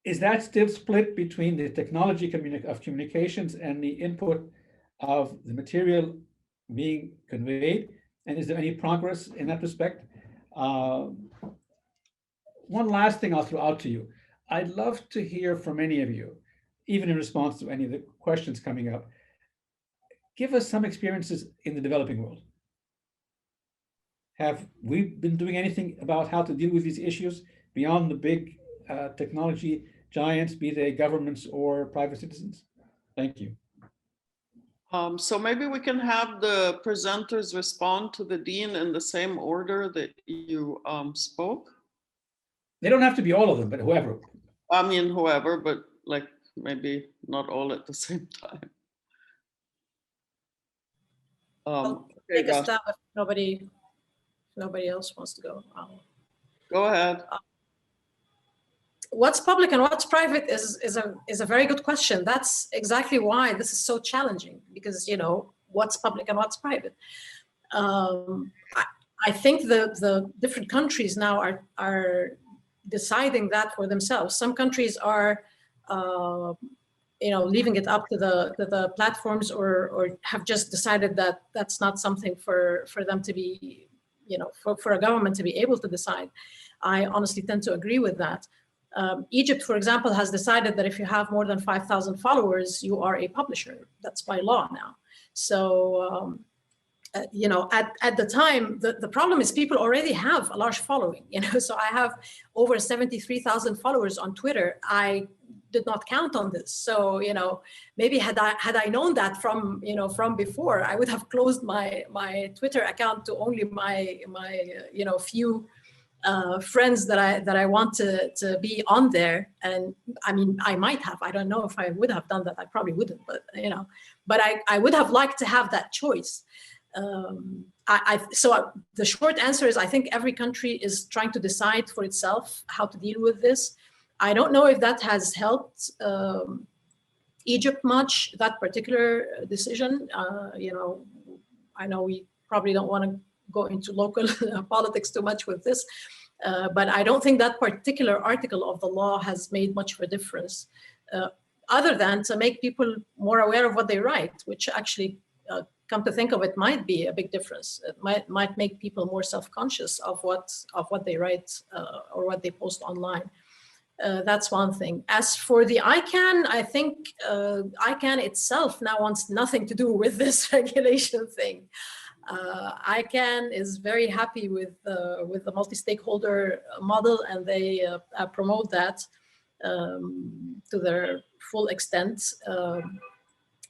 Is that still split between the technology of communications and the input of the material being conveyed? And is there any progress in that respect? One last thing I'll throw out to you. I'd love to hear from any of you, even in response to any of the questions coming up. Give us some experiences in the developing world. Have we been doing anything about how to deal with these issues beyond the big technology giants, be they governments or private citizens? Thank you. So maybe we can have the presenters respond to the Dean in the same order that you spoke. They don't have to be all of them, but whoever. I mean, whoever, but like maybe not all at the same time. I'll Okay, take a Gus, stab if nobody else wants to go. go ahead. What's public and what's private is a very good question. That's exactly why this is so challenging, because, you know, what's public and what's private. I think the different countries now are deciding that for themselves. Some countries are, you know, leaving it up to the platforms, or have just decided that that's not something for them to be, you know, for a government to be able to decide. I honestly tend to agree with that. Egypt, for example, has decided that if you have more than 5,000 followers, you are a publisher. That's by law now. So, you know, at the time, the problem is people already have a large following, you know, so I have over 73,000 followers on Twitter. I did not count on this. So, you know, maybe had I known that from, you know, from before, I would have closed my Twitter account to only my you know, few friends that I want to be on there. And I mean, I might have, I don't know if I would have done that. I probably wouldn't, but, you know, but I would have liked to have that choice. So the short answer is, I think every country is trying to decide for itself how to deal with this. I don't know if that has helped Egypt much, that particular decision. You know, I know we probably don't want to go into local politics too much with this, but I don't think that particular article of the law has made much of a difference, other than to make people more aware of what they write, which actually, come to think of it, might be a big difference. It might make people more self-conscious of what they write or what they post online. That's one thing. As for the ICANN, I think ICANN itself now wants nothing to do with this regulation thing. ICANN is very happy with the multi-stakeholder model, and they promote that to their full extent.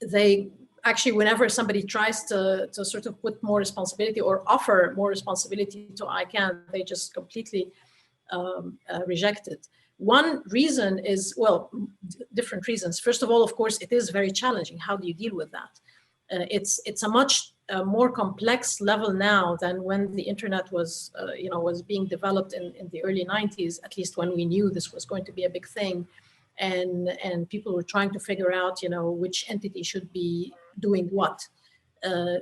They actually, whenever somebody tries to sort of put more responsibility or offer more responsibility to ICANN, they just completely reject it. One reason is, well, different reasons. First of all, of course, it is very challenging. How do you deal with that? It's a much more complex level now than when the internet was, you know, was being developed in the early 90s, at least when we knew this was going to be a big thing. And people were trying to figure out, you know, which entity should be doing what.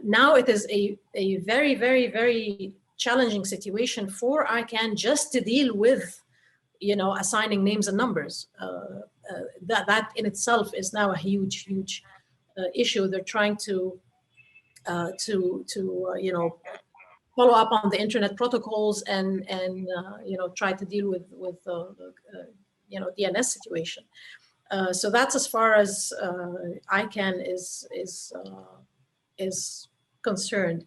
Now it is a very, very, very challenging situation for ICANN just to deal with, you know, assigning names and numbers. That in itself is now a huge issue. They're trying to you know, follow up on the internet protocols and you know, try to deal with you know, DNS situation. So that's as far as ICANN is concerned.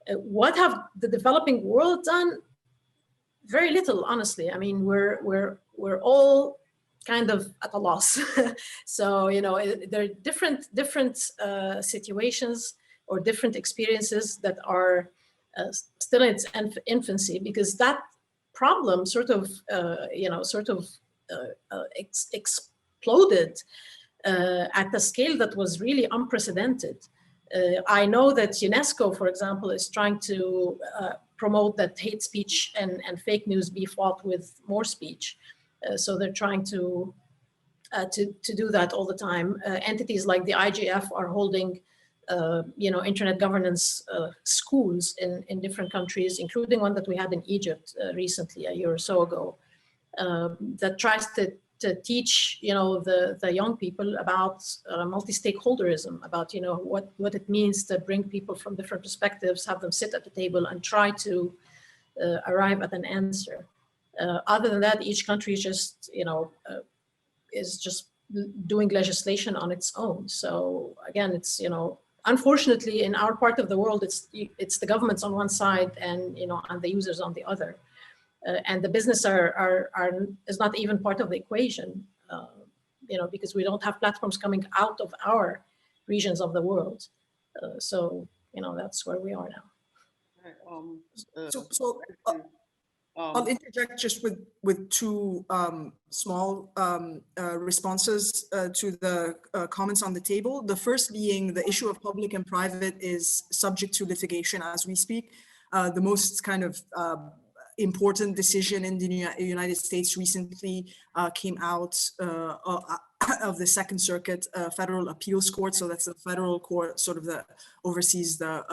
What have the developing world done? Very little, honestly. I mean, we're all kind of at a loss. So, you know, there are different situations or different experiences that are still in its infancy, because that problem sort of, you know, sort of exploded at a scale that was really unprecedented. I know that UNESCO, for example, is trying to promote that hate speech and fake news be fought with more speech. So they're trying to do that all the time. Entities like the IGF are holding, you know, internet governance schools in different countries, including one that we had in Egypt recently, a year or so ago, that tries to teach, you know, the young people about multi-stakeholderism, about, you know, what it means to bring people from different perspectives, have them sit at the table and try to arrive at an answer. Other than that, each country is just, you know, is just doing legislation on its own. So again, it's, you know, unfortunately in our part of the world, it's the governments on one side and, you know, and the users on the other. And the business is not even part of the equation, you know, because we don't have platforms coming out of our regions of the world. So, you know, that's where we are now. I'll interject just with two small responses to the comments on the table. The first being the issue of public and private is subject to litigation as we speak. The most kind of important decision in the United States recently came out of the Second Circuit Federal Appeals Court. So that's the federal court, sort of that oversees the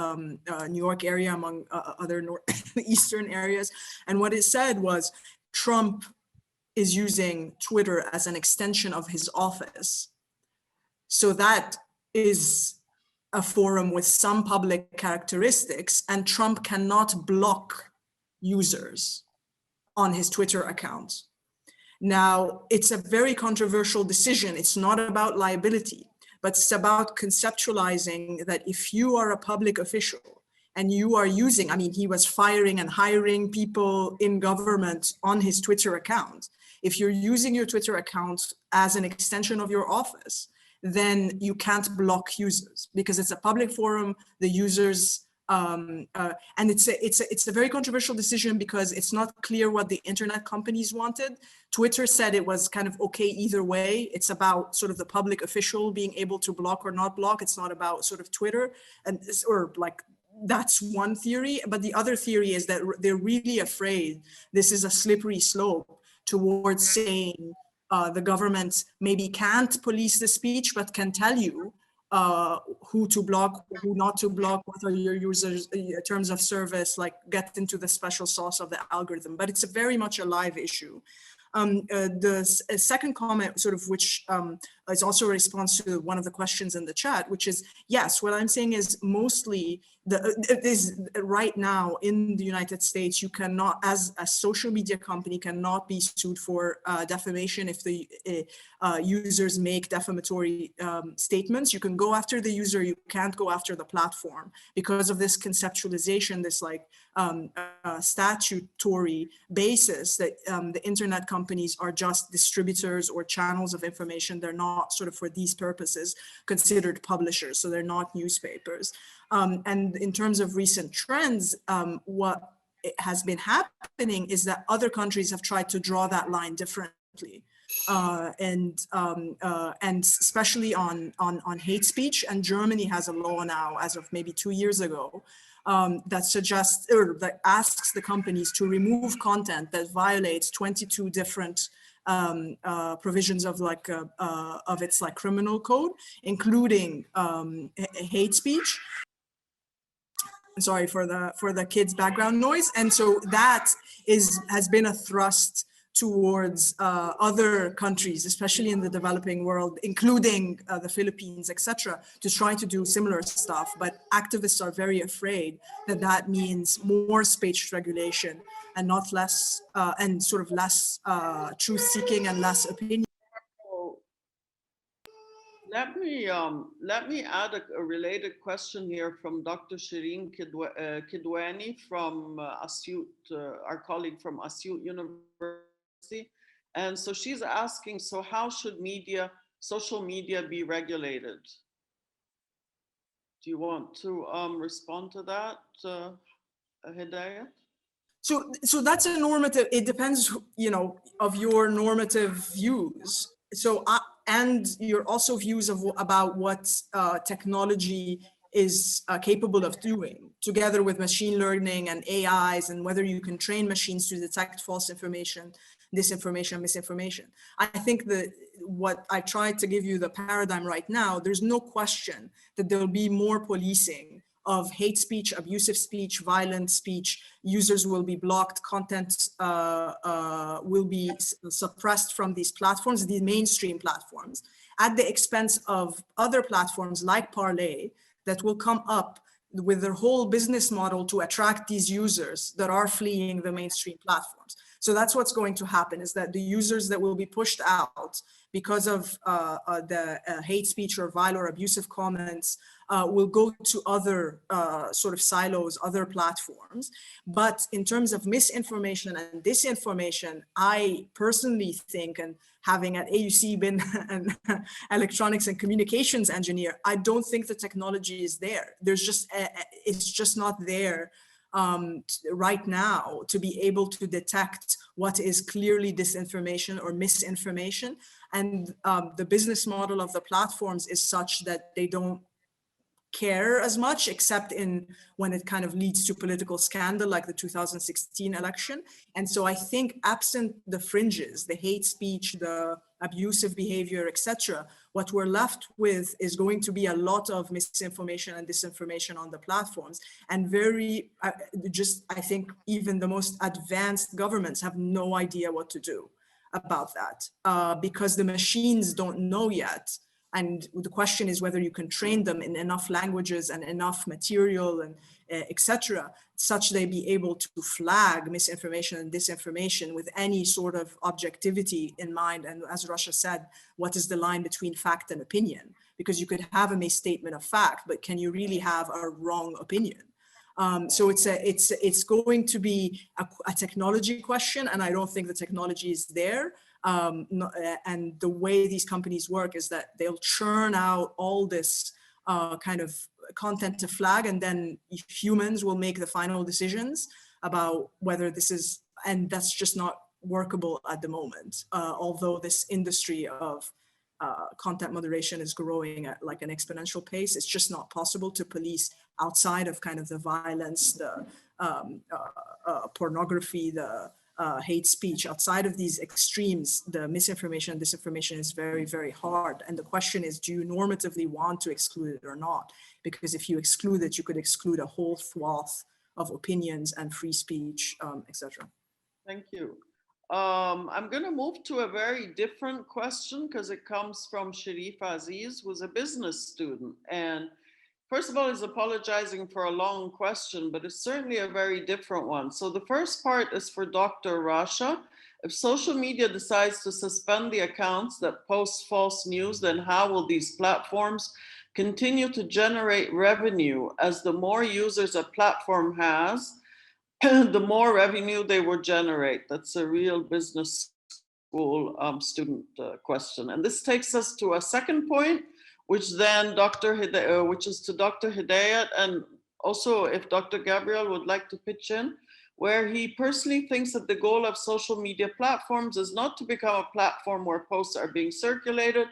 New York area among other Eastern areas. And what it said was Trump is using Twitter as an extension of his office. So that is a forum with some public characteristics, and Trump cannot block users on his Twitter account. Now, it's a very controversial decision. It's not about liability, but it's about conceptualizing that if you are a public official and you are using, I mean, he was firing and hiring people in government on his Twitter account. If you're using your Twitter account as an extension of your office, then you can't block users because it's a public forum. The users, and it's a very controversial decision because it's not clear what the internet companies wanted. Twitter said it was kind of okay either way. It's about sort of the public official being able to block or not block. It's not about sort of Twitter, and or like that's one theory. But the other theory is that they're really afraid this is a slippery slope towards saying the government maybe can't police the speech, but can tell you who to block, who not to block, what are your users' terms of service, like get into the special sauce of the algorithm. But it's a very much a live issue. The second comment, sort of which is also a response to one of the questions in the chat, which is, yes, what I'm saying is mostly, right now in the United States, you cannot, as a social media company, cannot be sued for defamation if the users make defamatory statements. You can go after the user, you can't go after the platform because of this conceptualization, this like statutory basis that the internet companies are just distributors or channels of information. They're not sort of for these purposes considered publishers, so they're not newspapers. And in terms of recent trends, what has been happening is that other countries have tried to draw that line differently. And especially on hate speech, and Germany has a law now as of maybe 2 years ago that suggests or that asks the companies to remove content that violates 22 different provisions of like of its like criminal code, including hate speech. Sorry for the kids' background noise. And so that has been a thrust towards other countries, especially in the developing world, including the Philippines, etc., to try to do similar stuff. But activists are very afraid that that means more speech regulation and not less, and sort of less truth-seeking and less opinion. Let me add a related question here from Dr. Shireen Kidwani from our colleague from Asyut University. And so she's asking, so how should social media be regulated? Do you want to respond to that, Hidayat? So that's a normative, it depends, of your normative views. So and your also views about what technology is capable of doing, together with machine learning and AIs, and whether you can train machines to detect false information, disinformation, misinformation. I think that what I tried to give you the paradigm right now, there's no question that there'll be more policing of hate speech, abusive speech, violent speech. Users will be blocked, content will be suppressed from these platforms, these mainstream platforms, at the expense of other platforms like Parler that will come up with their whole business model to attract these users that are fleeing the mainstream platforms. So that's what's going to happen, is that the users that will be pushed out because of the hate speech or vile or abusive comments will go to other sort of silos, other platforms. But in terms of misinformation and disinformation, I personally think, and having at AUC been an electronics and communications engineer, I don't think the technology is there. There's just, it's just not there right now to be able to detect what is clearly disinformation or misinformation. And the business model of the platforms is such that they don't care as much, except in when it kind of leads to political scandal, like the 2016 election. And so I think absent the fringes, the hate speech, the abusive behavior, etc., what we're left with is going to be a lot of misinformation and disinformation on the platforms. And I think even the most advanced governments have no idea what to do about that, because the machines don't know yet. And the question is whether you can train them in enough languages and enough material and etc., such they be able to flag misinformation and disinformation with any sort of objectivity in mind. And as Rasha said, what is the line between fact and opinion? Because you could have a misstatement of fact, but can you really have a wrong opinion? So it's going to be a technology question, and I don't think the technology is there. And the way these companies work is that they'll churn out all this kind of content to flag, and then humans will make the final decisions about whether this is, and that's just not workable at the moment. Although this industry of content moderation is growing at like an exponential pace, it's just not possible to police outside of kind of the violence, the pornography, the hate speech. Outside of these extremes, the misinformation and disinformation is very, very hard. And the question is, do you normatively want to exclude it or not? Because if you exclude it, you could exclude a whole swath of opinions and free speech, etc. Thank you. I'm going to move to a very different question because it comes from Sharif Aziz, who's a business student. And first of all, he's apologizing for a long question, but it's certainly a very different one. So the first part is for Dr. Rasha. If social media decides to suspend the accounts that post false news, then how will these platforms continue to generate revenue, as the more users a platform has, the more revenue they will generate? That's a real business school student question. And this takes us to a second point, which then which is to Dr. Hidayat, and also if Dr. Gabriel would like to pitch in, where he personally thinks that the goal of social media platforms is not to become a platform where posts are being circulated,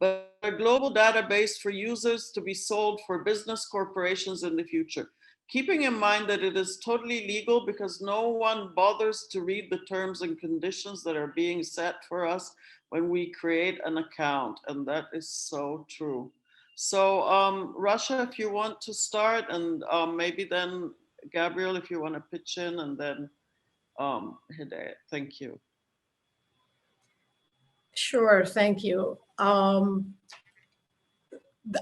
but a global database for users to be sold for business corporations in the future. Keeping in mind that it is totally legal because no one bothers to read the terms and conditions that are being set for us when we create an account. And that is so true. So Rasha, if you want to start, and maybe then Gabriel, if you want to pitch in, and then Hidayat. Thank you. Sure, thank you.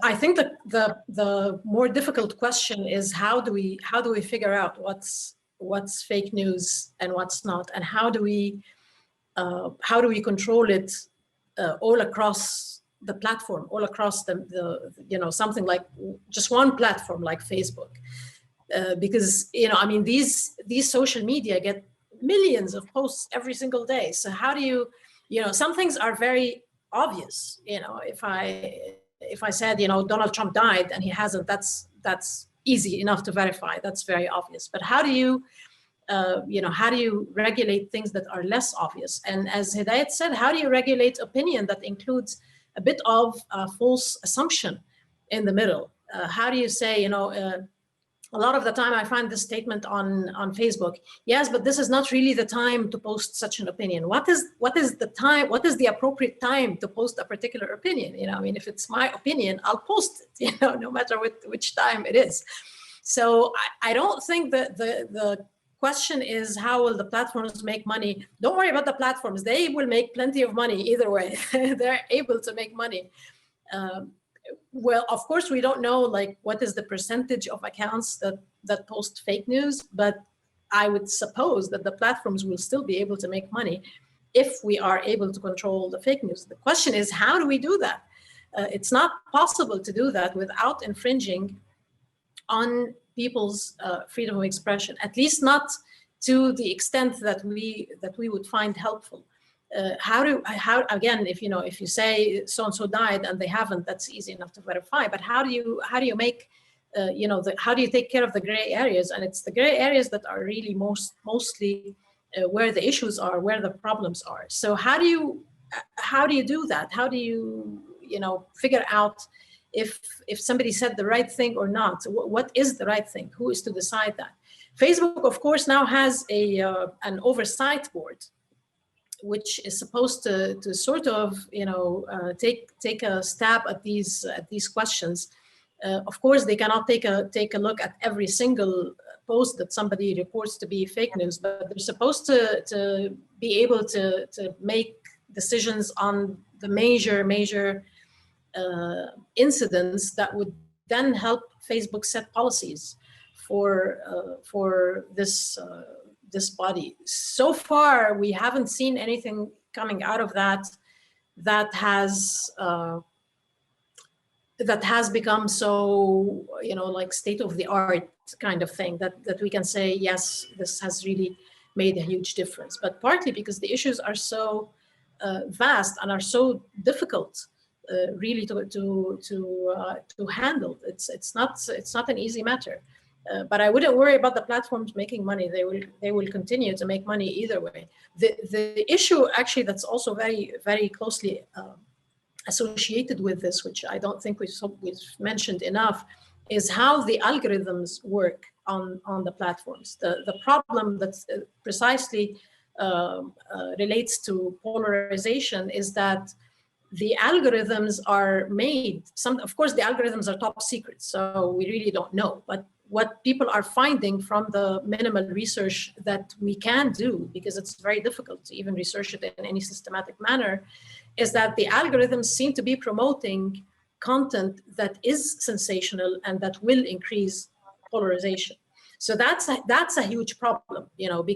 I think the more difficult question is how do we figure out what's fake news and what's not, and how do we control it all across the platform, all across the something like just one platform like Facebook, because I mean these social media get millions of posts every single day. So how do you some things are very obvious. If I said, Donald Trump died and he hasn't, that's easy enough to verify. That's very obvious. But how do you regulate things that are less obvious? And as Hidayat said, how do you regulate opinion that includes a bit of false assumption in the middle? How do you say, a lot of the time I find this statement on Facebook, yes, but this is not really the time to post such an opinion. What is the time? What is the appropriate time to post a particular opinion? I mean, if it's my opinion, I'll post it, no matter which time it is. So I don't think that the question is how will the platforms make money? Don't worry about the platforms. They will make plenty of money either way. They're able to make money. Well, of course, we don't know what is the percentage of accounts that post fake news, but I would suppose that the platforms will still be able to make money if we are able to control the fake news. The question is, how do we do that? It's not possible to do that without infringing on people's freedom of expression, at least not to the extent that we would find helpful. Again, if you say so and so died and they haven't, that's easy enough to verify. But how do you make how do you take care of the gray areas? And it's the gray areas that are really mostly where the issues are, where the problems are. So how do you do that? How do you, figure out if somebody said the right thing or not? What is the right thing? Who is to decide that? Facebook, of course, now has an oversight board, which is supposed to sort of, take a stab at these questions. Of course, they cannot take a look at every single post that somebody reports to be fake news, but they're supposed to be able to make decisions on the major incidents that would then help Facebook set policies for this body. So far, we haven't seen anything coming out of that has become so, like state of the art kind of thing that we can say, yes, this has really made a huge difference. But partly because the issues are so vast and are so difficult really to handle. It's not an easy matter. But I wouldn't worry about the platforms making money. They will continue to make money either way. The issue actually that's also very, very closely associated with this, which I don't think we've mentioned enough, is how the algorithms work on the platforms. The problem that precisely relates to polarization is that the algorithms are made, of course, the algorithms are top secret, so we really don't know. But what people are finding from the minimal research that we can do, because it's very difficult to even research it in any systematic manner, is that the algorithms seem to be promoting content that is sensational and that will increase polarization. So that's a huge problem.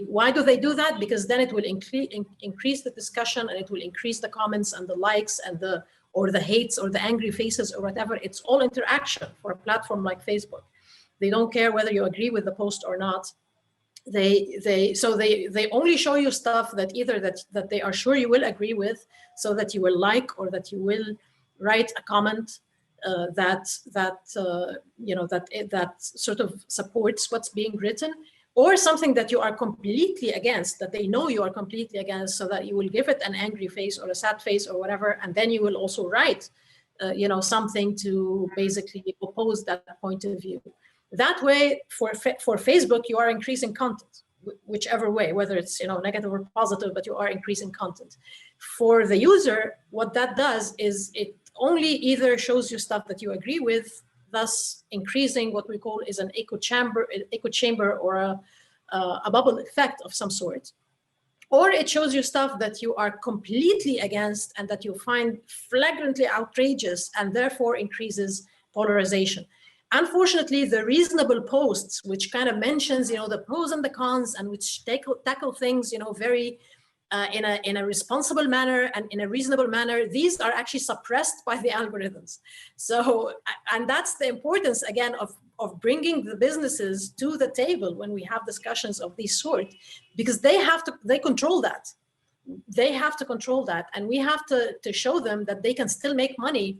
Why do they do that? Because then it will increase the discussion, and it will increase the comments and the likes and the hates or the angry faces or whatever. It's all interaction for a platform like Facebook. They don't care whether you agree with the post or not. They only show you stuff that either that they are sure you will agree with, so that you will like, or that you will write a comment that sort of supports what's being written, or something that you are completely against, that they know you are completely against, so that you will give it an angry face or a sad face or whatever, and then you will also write something to basically oppose that point of view. That way, for Facebook, you are increasing content, whichever way, whether it's negative or positive, but you are increasing content. For the user, what that does is it only either shows you stuff that you agree with, thus increasing what we call is an echo chamber or a bubble effect of some sort, or it shows you stuff that you are completely against and that you find flagrantly outrageous, and therefore increases polarization. Unfortunately, the reasonable posts, which kind of mentions, the pros and the cons, and which tackle things, very in a responsible manner and in a reasonable manner, these are actually suppressed by the algorithms. So, and that's the importance again of bringing the businesses to the table when we have discussions of this sort, because they control that. They have to control that, and we have to show them that they can still make money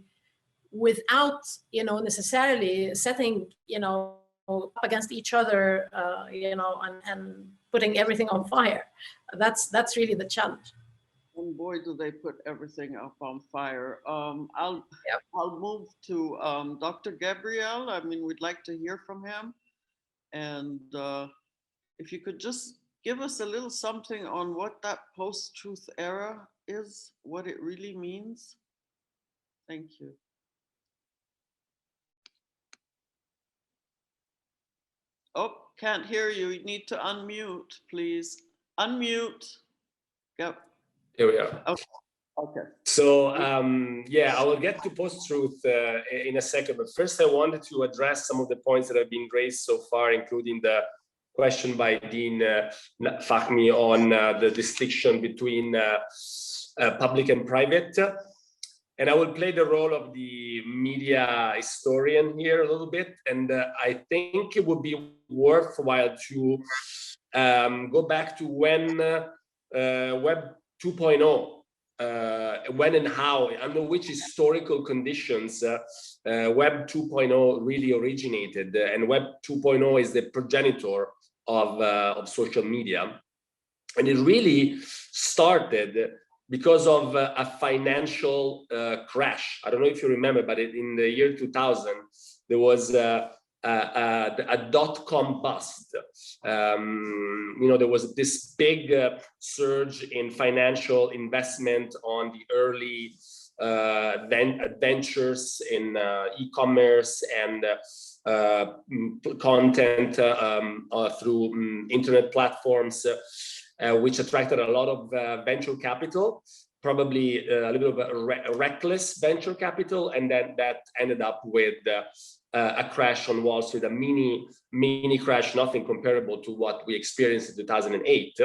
without necessarily setting up against each other and putting everything on fire. That's really the challenge. And boy, do they put everything up on fire. I'll move to Dr. Gabriel. I mean, we'd like to hear from him, and if you could just give us a little something on what that post-truth era is, what it really means. Thank you. Oh, can't hear you. You need to unmute, please. Unmute. Yep. Here we are. Okay. So, yeah, I will get to post-truth in a second. But first, I wanted to address some of the points that have been raised so far, including the question by Dean Fahmy on the distinction between public and private. And I will play the role of the media historian here a little bit. And I think it would be worthwhile to go back to when Web 2.0 when and how, under which historical conditions Web 2.0 really originated, and Web 2.0 is the progenitor of social media. And it really started because of a financial crash. I don't know if you remember, but in the year 2000, there was a dot-com bust. There was this big surge in financial investment on the early ventures in e-commerce and content through internet platforms, which attracted a lot of venture capital, probably a little bit of a reckless venture capital, and then that ended up with a crash on Wall Street, a mini crash, nothing comparable to what we experienced in 2008,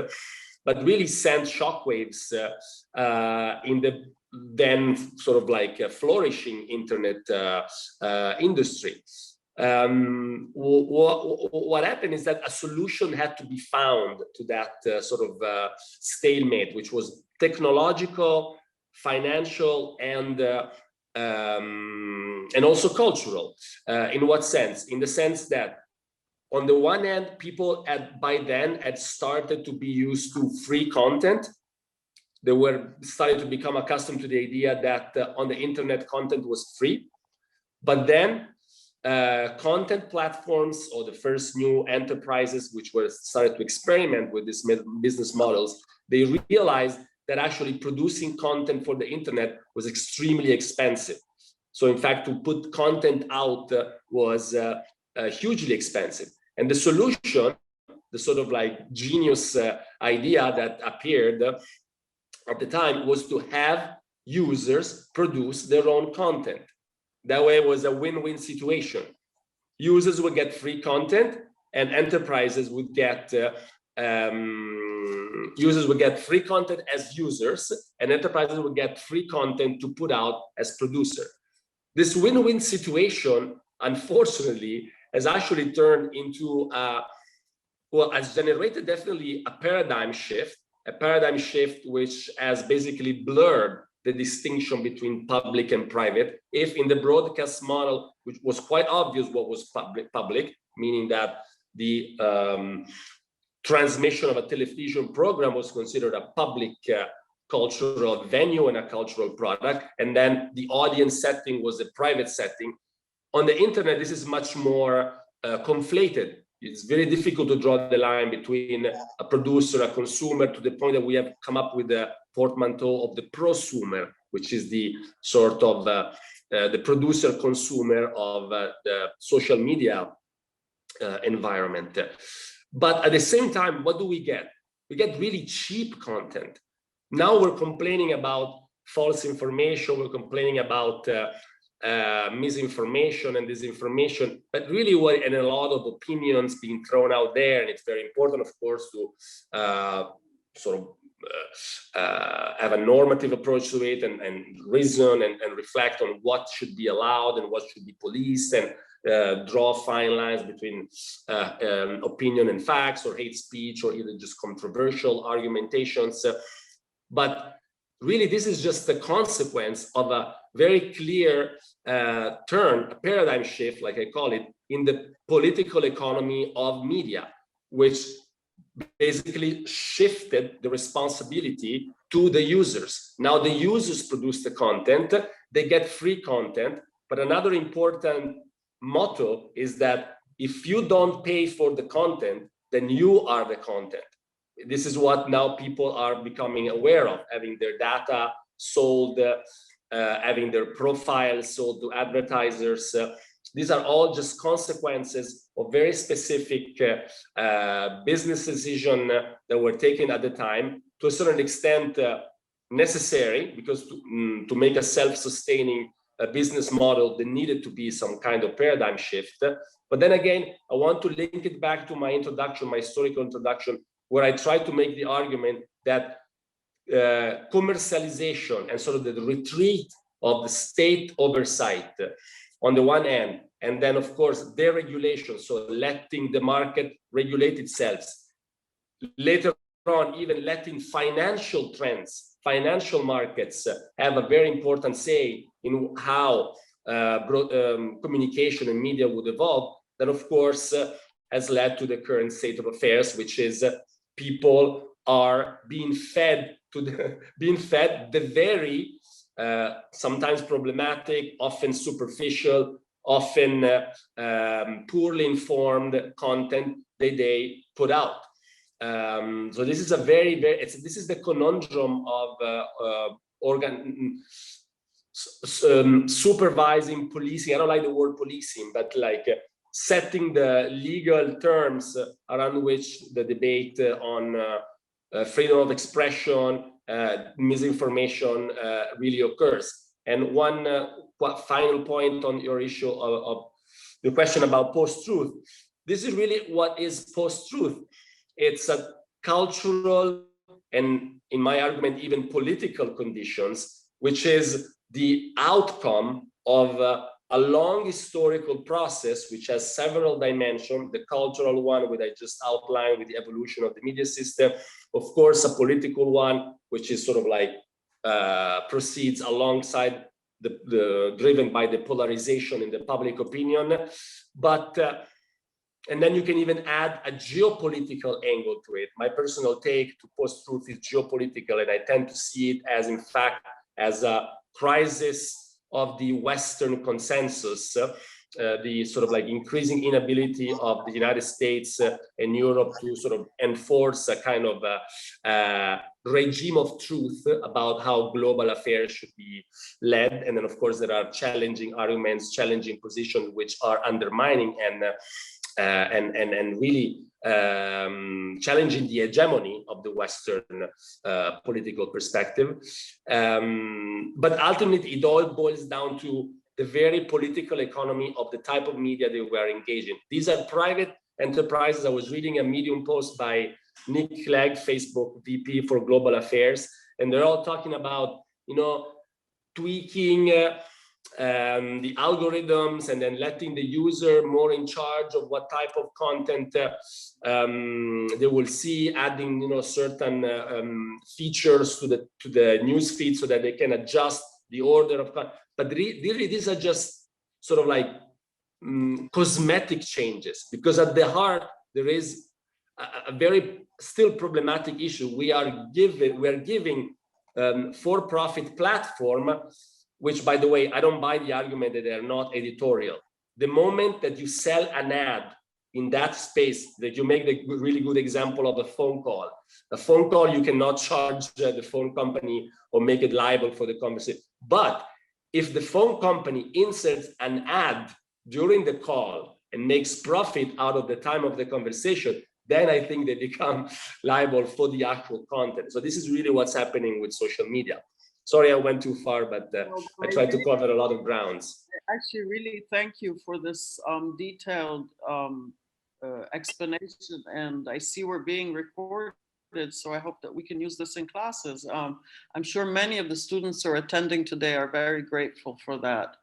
but really sent shockwaves in the then sort of like flourishing internet industry. What happened is that a solution had to be found to that sort of stalemate, which was technological, financial, and also cultural. In what sense? In the sense that, on the one hand, people by then had started to be used to free content. They were starting to become accustomed to the idea that on the internet content was free. But then content platforms, or the first new enterprises which were started to experiment with these business models, they realized that actually producing content for the internet was extremely expensive. So in fact, to put content out was hugely expensive. And the solution, the sort of like genius idea that appeared at the time, was to have users produce their own content. That way it was a win-win situation. Users would get free content, and enterprises would get free content as users, and enterprises would get free content to put out as producer. This win-win situation, unfortunately, has actually turned into has generated definitely a paradigm shift which has basically blurred the distinction between public and private. If in the broadcast model, which was quite obvious what was public, meaning that the transmission of a television program was considered a public cultural venue and a cultural product, and then the audience setting was a private setting. On the internet, this is much more conflated. It's very difficult to draw the line between a producer, a consumer, to the point that we have come up with the portmanteau of the prosumer, which is the sort of the producer consumer of the social media environment. But at the same time, what do we get? We get really cheap content. Now we're complaining about false information, we're complaining about misinformation and disinformation, but really and a lot of opinions being thrown out there. And it's very important, of course, to have a normative approach to it, and reason and reflect on what should be allowed and what should be policed, and draw fine lines between opinion and facts, or hate speech, or even just controversial argumentations. But really, this is just the consequence of a very clear turn, a paradigm shift, like I call it, in the political economy of media, which basically shifted the responsibility to the users. Now the users produce the content, they get free content, but another important motto is that if you don't pay for the content, then you are the content. This is what now people are becoming aware of, having their data sold, having their profiles sold to advertisers. These are all just consequences of very specific business decisions that were taken at the time, to a certain extent necessary, because to make a self-sustaining business model, there needed to be some kind of paradigm shift. But then again, I want to link it back to my introduction, my historical introduction, where I try to make the argument that commercialization and sort of the retreat of the state oversight on the one hand, and then of course deregulation, so letting the market regulate itself, later on, even letting financial trends, financial markets have a very important say in how communication and media would evolve, then of course has led to the current state of affairs, which is people are being fed the very sometimes problematic, often superficial, often poorly informed content they put out. So this is a this is the conundrum of supervising, policing. I don't like the word policing, but like setting the legal terms around which the debate on freedom of expression, misinformation really occurs. And one final point on your issue of the question about post-truth. This is really what is post-truth. It's a cultural and, in my argument, even political conditions, which is the outcome of a long historical process which has several dimensions: the cultural one, which I just outlined with the evolution of the media system, of course a political one, which is sort of like proceeds alongside driven by the polarization in the public opinion, but and then you can even add a geopolitical angle to it. My personal take to post-truth is geopolitical, and I tend to see it as, in fact, as a crisis of the Western consensus, the sort of like increasing inability of the United States and Europe to sort of enforce a kind of regime of truth about how global affairs should be led. And then, of course, there are challenging arguments, challenging positions which are undermining and really challenging the hegemony of the Western political perspective. But ultimately, it all boils down to the very political economy of the type of media they were engaged in. These are private enterprises. I was reading a Medium post by Nick Clegg, Facebook VP for Global Affairs, and they're all talking about, you know, tweaking the algorithms and then letting the user more in charge of what type of content they will see, adding, you know, certain features to the news feed so that they can adjust the order of content. But really, these are just sort of like cosmetic changes, because at the heart there is a very still problematic issue. We are giving for-profit platform, which, by the way, I don't buy the argument that they're not editorial. The moment that you sell an ad in that space, that you make the really good example of a phone call you cannot charge the phone company or make it liable for the conversation. But if the phone company inserts an ad during the call and makes profit out of the time of the conversation, then I think they become liable for the actual content. So this is really what's happening with social media. Sorry, I went too far, but I tried to cover a lot of grounds. Actually, really thank you for this detailed explanation. And I see we're being recorded, so I hope that we can use this in classes. I'm sure many of the students who are attending today are very grateful for that.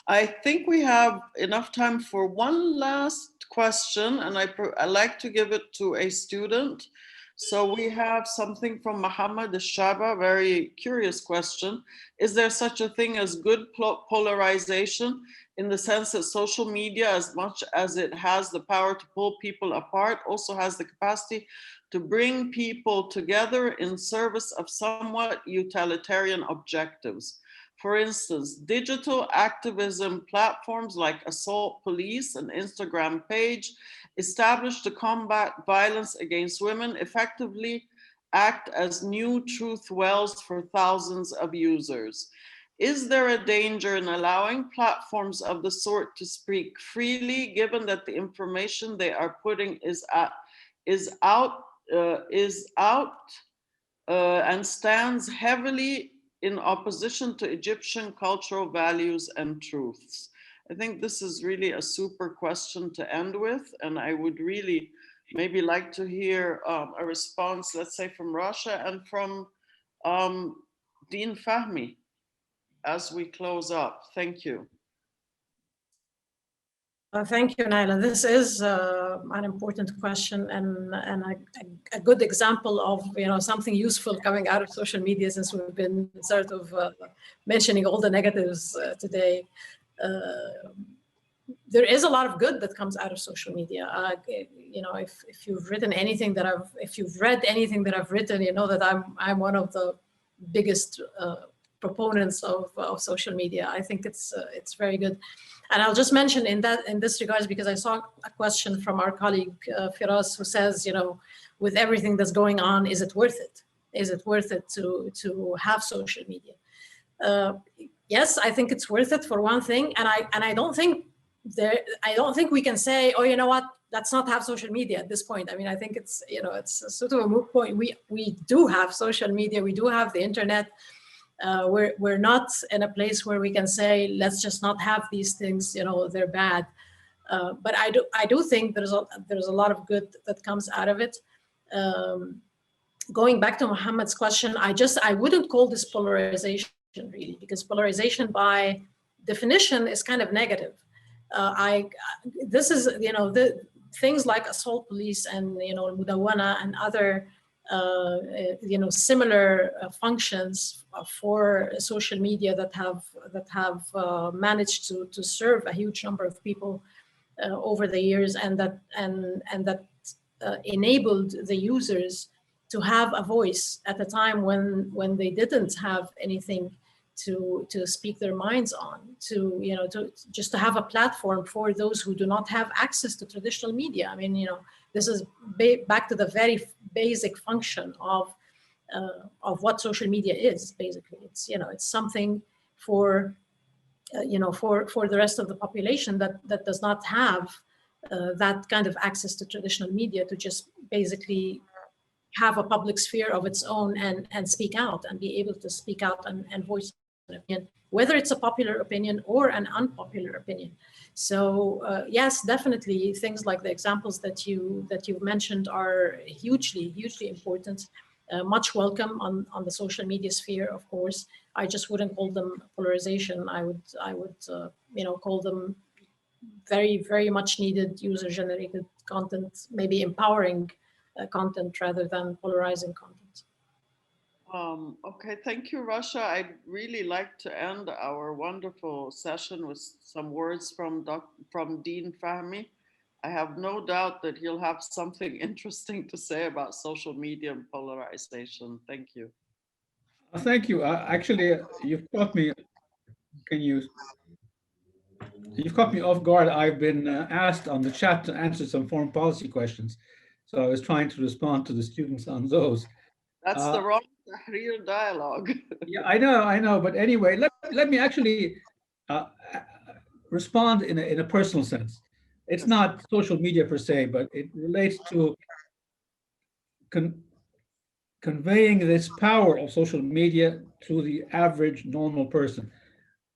I think we have enough time for one last question, and I like to give it to a student. So we have something from Muhammad Shaba, very curious question. Is there such a thing as good polarization, in the sense that social media, as much as it has the power to pull people apart, also has the capacity to bring people together in service of somewhat utilitarian objectives? For instance, digital activism platforms like Assault Police, an Instagram page established to combat violence against women, effectively act as new truth wells for thousands of users. Is there a danger in allowing platforms of the sort to speak freely, given that the information they are putting is out and stands heavily in opposition to Egyptian cultural values and truths? I think this is really a super question to end with, and I would really maybe like to hear a response, let's say from Rasha and from Dean Fahmy as we close up. Thank you. Thank you, Naila. This is an important question and a good example of something useful coming out of social media, since we've been sort of mentioning all the negatives today. There is a lot of good that comes out of social media. If you've written anything that if you've read anything that I've written, you know that I'm one of the biggest proponents of social media. I think it's very good. And I'll just mention in this regards, because I saw a question from our colleague Firas, who says, with everything that's going on, is it worth it? Is it worth it to have social media? Yes, I think it's worth it for one thing, and I don't think we can say, oh, you know what, let's not have social media at this point. I mean, I think it's a sort of a moot point. We do have social media, we do have the internet. We're not in a place where we can say, let's just not have these things, they're bad. But I do think there's a lot of good that comes out of it. Going back to Mohammed's question, I wouldn't call this polarization really, because polarization by definition is kind of negative. This is, the things like assault police and, Mudawana and other similar functions for social media that have managed to serve a huge number of people over the years, and that enabled the users to have a voice at a time when they didn't have anything to speak their minds on, to just to have a platform for those who do not have access to traditional media. I mean, this is back to the very basic function of what social media is. Basically, it's something for for the rest of the population that does not have that kind of access to traditional media, to just basically have a public sphere of its own and speak out and be able to speak out and voice an opinion, whether it's a popular opinion or an unpopular opinion. So yes, definitely things like the examples that you've mentioned are hugely important, much welcome on the social media sphere, of course. I just wouldn't call them polarization. I would call them very much needed user generated content, maybe empowering content rather than polarizing content. Okay, thank you, Rasha. I'd really like to end our wonderful session with some words from Dean Fahmy. I have no doubt that he'll have something interesting to say about social media and polarization. Thank you. Thank you. Actually, you've caught me. You've caught me off guard. I've been asked on the chat to answer some foreign policy questions, so I was trying to respond to the students on those. That's the wrong Tahrir dialogue. Yeah, I know. But anyway, let me actually respond in a personal sense. It's not social media per se, but it relates to conveying this power of social media to the average normal person.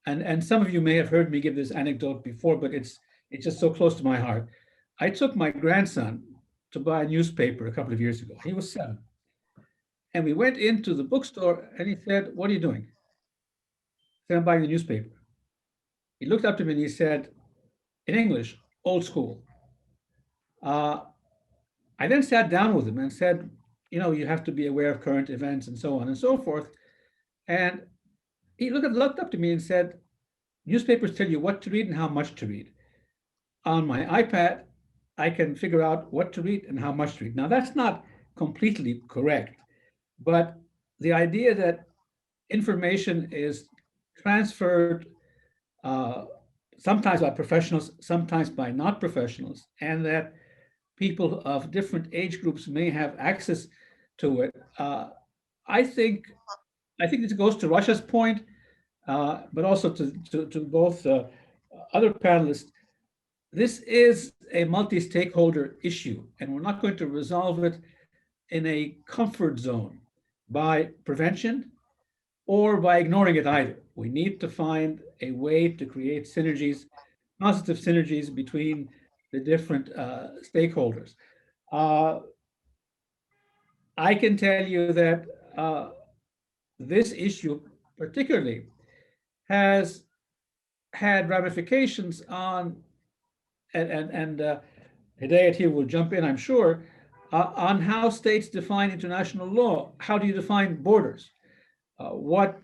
And some of you may have heard me give this anecdote before, but it's just so close to my heart. I took my grandson to buy a newspaper a couple of years ago. He was 7. And we went into the bookstore and he said, "What are you doing?" I said, "I'm buying the newspaper." He looked up to me and he said, in English, "Old school." I then sat down with him and said, you have to be aware of current events and so on and so forth. And he looked up to me and said, "Newspapers tell you what to read and how much to read. On my iPad, I can figure out what to read and how much to read." Now, that's not completely correct, but the idea that information is transferred sometimes by professionals, sometimes by not professionals, and that people of different age groups may have access to it. I think this goes to Russia's point, but also to both other panelists. This is a multi-stakeholder issue, and we're not going to resolve it in a comfort zone by prevention or by ignoring it either. We need to find a way to create synergies, positive synergies between the different stakeholders. I can tell you that this issue particularly has had ramifications on and Hidayat here will jump in, I'm sure, on how states define international law. How do you define borders? Where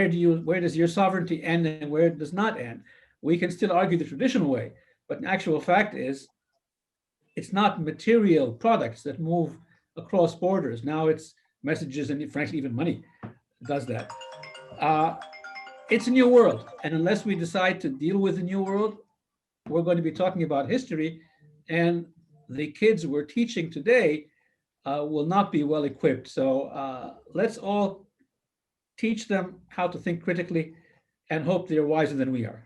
does your sovereignty end and where it does not end? We can still argue the traditional way, but an actual fact is it's not material products that move across borders. Now it's messages and frankly even money does that. It's a new world, and unless we decide to deal with the new world, we're going to be talking about history, and the kids we're teaching today will not be well equipped. So let's all teach them how to think critically and hope they're wiser than we are.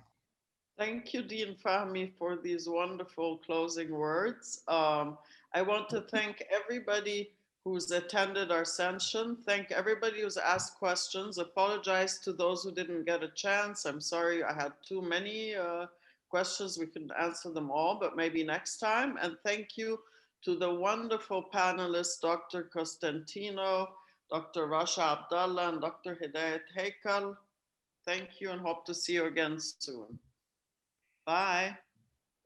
Thank you, Dean Fahmy, for these wonderful closing words. I want to thank everybody who's attended our session. Thank everybody who's asked questions. Apologize to those who didn't get a chance. I'm sorry I had too many questions. We couldn't answer them all, but maybe next time. And thank you to the wonderful panelists, Dr. Costantino, Dr. Rasha Abdallah, and Dr. Hidayat Haikal. Thank you and hope to see you again soon. Bye.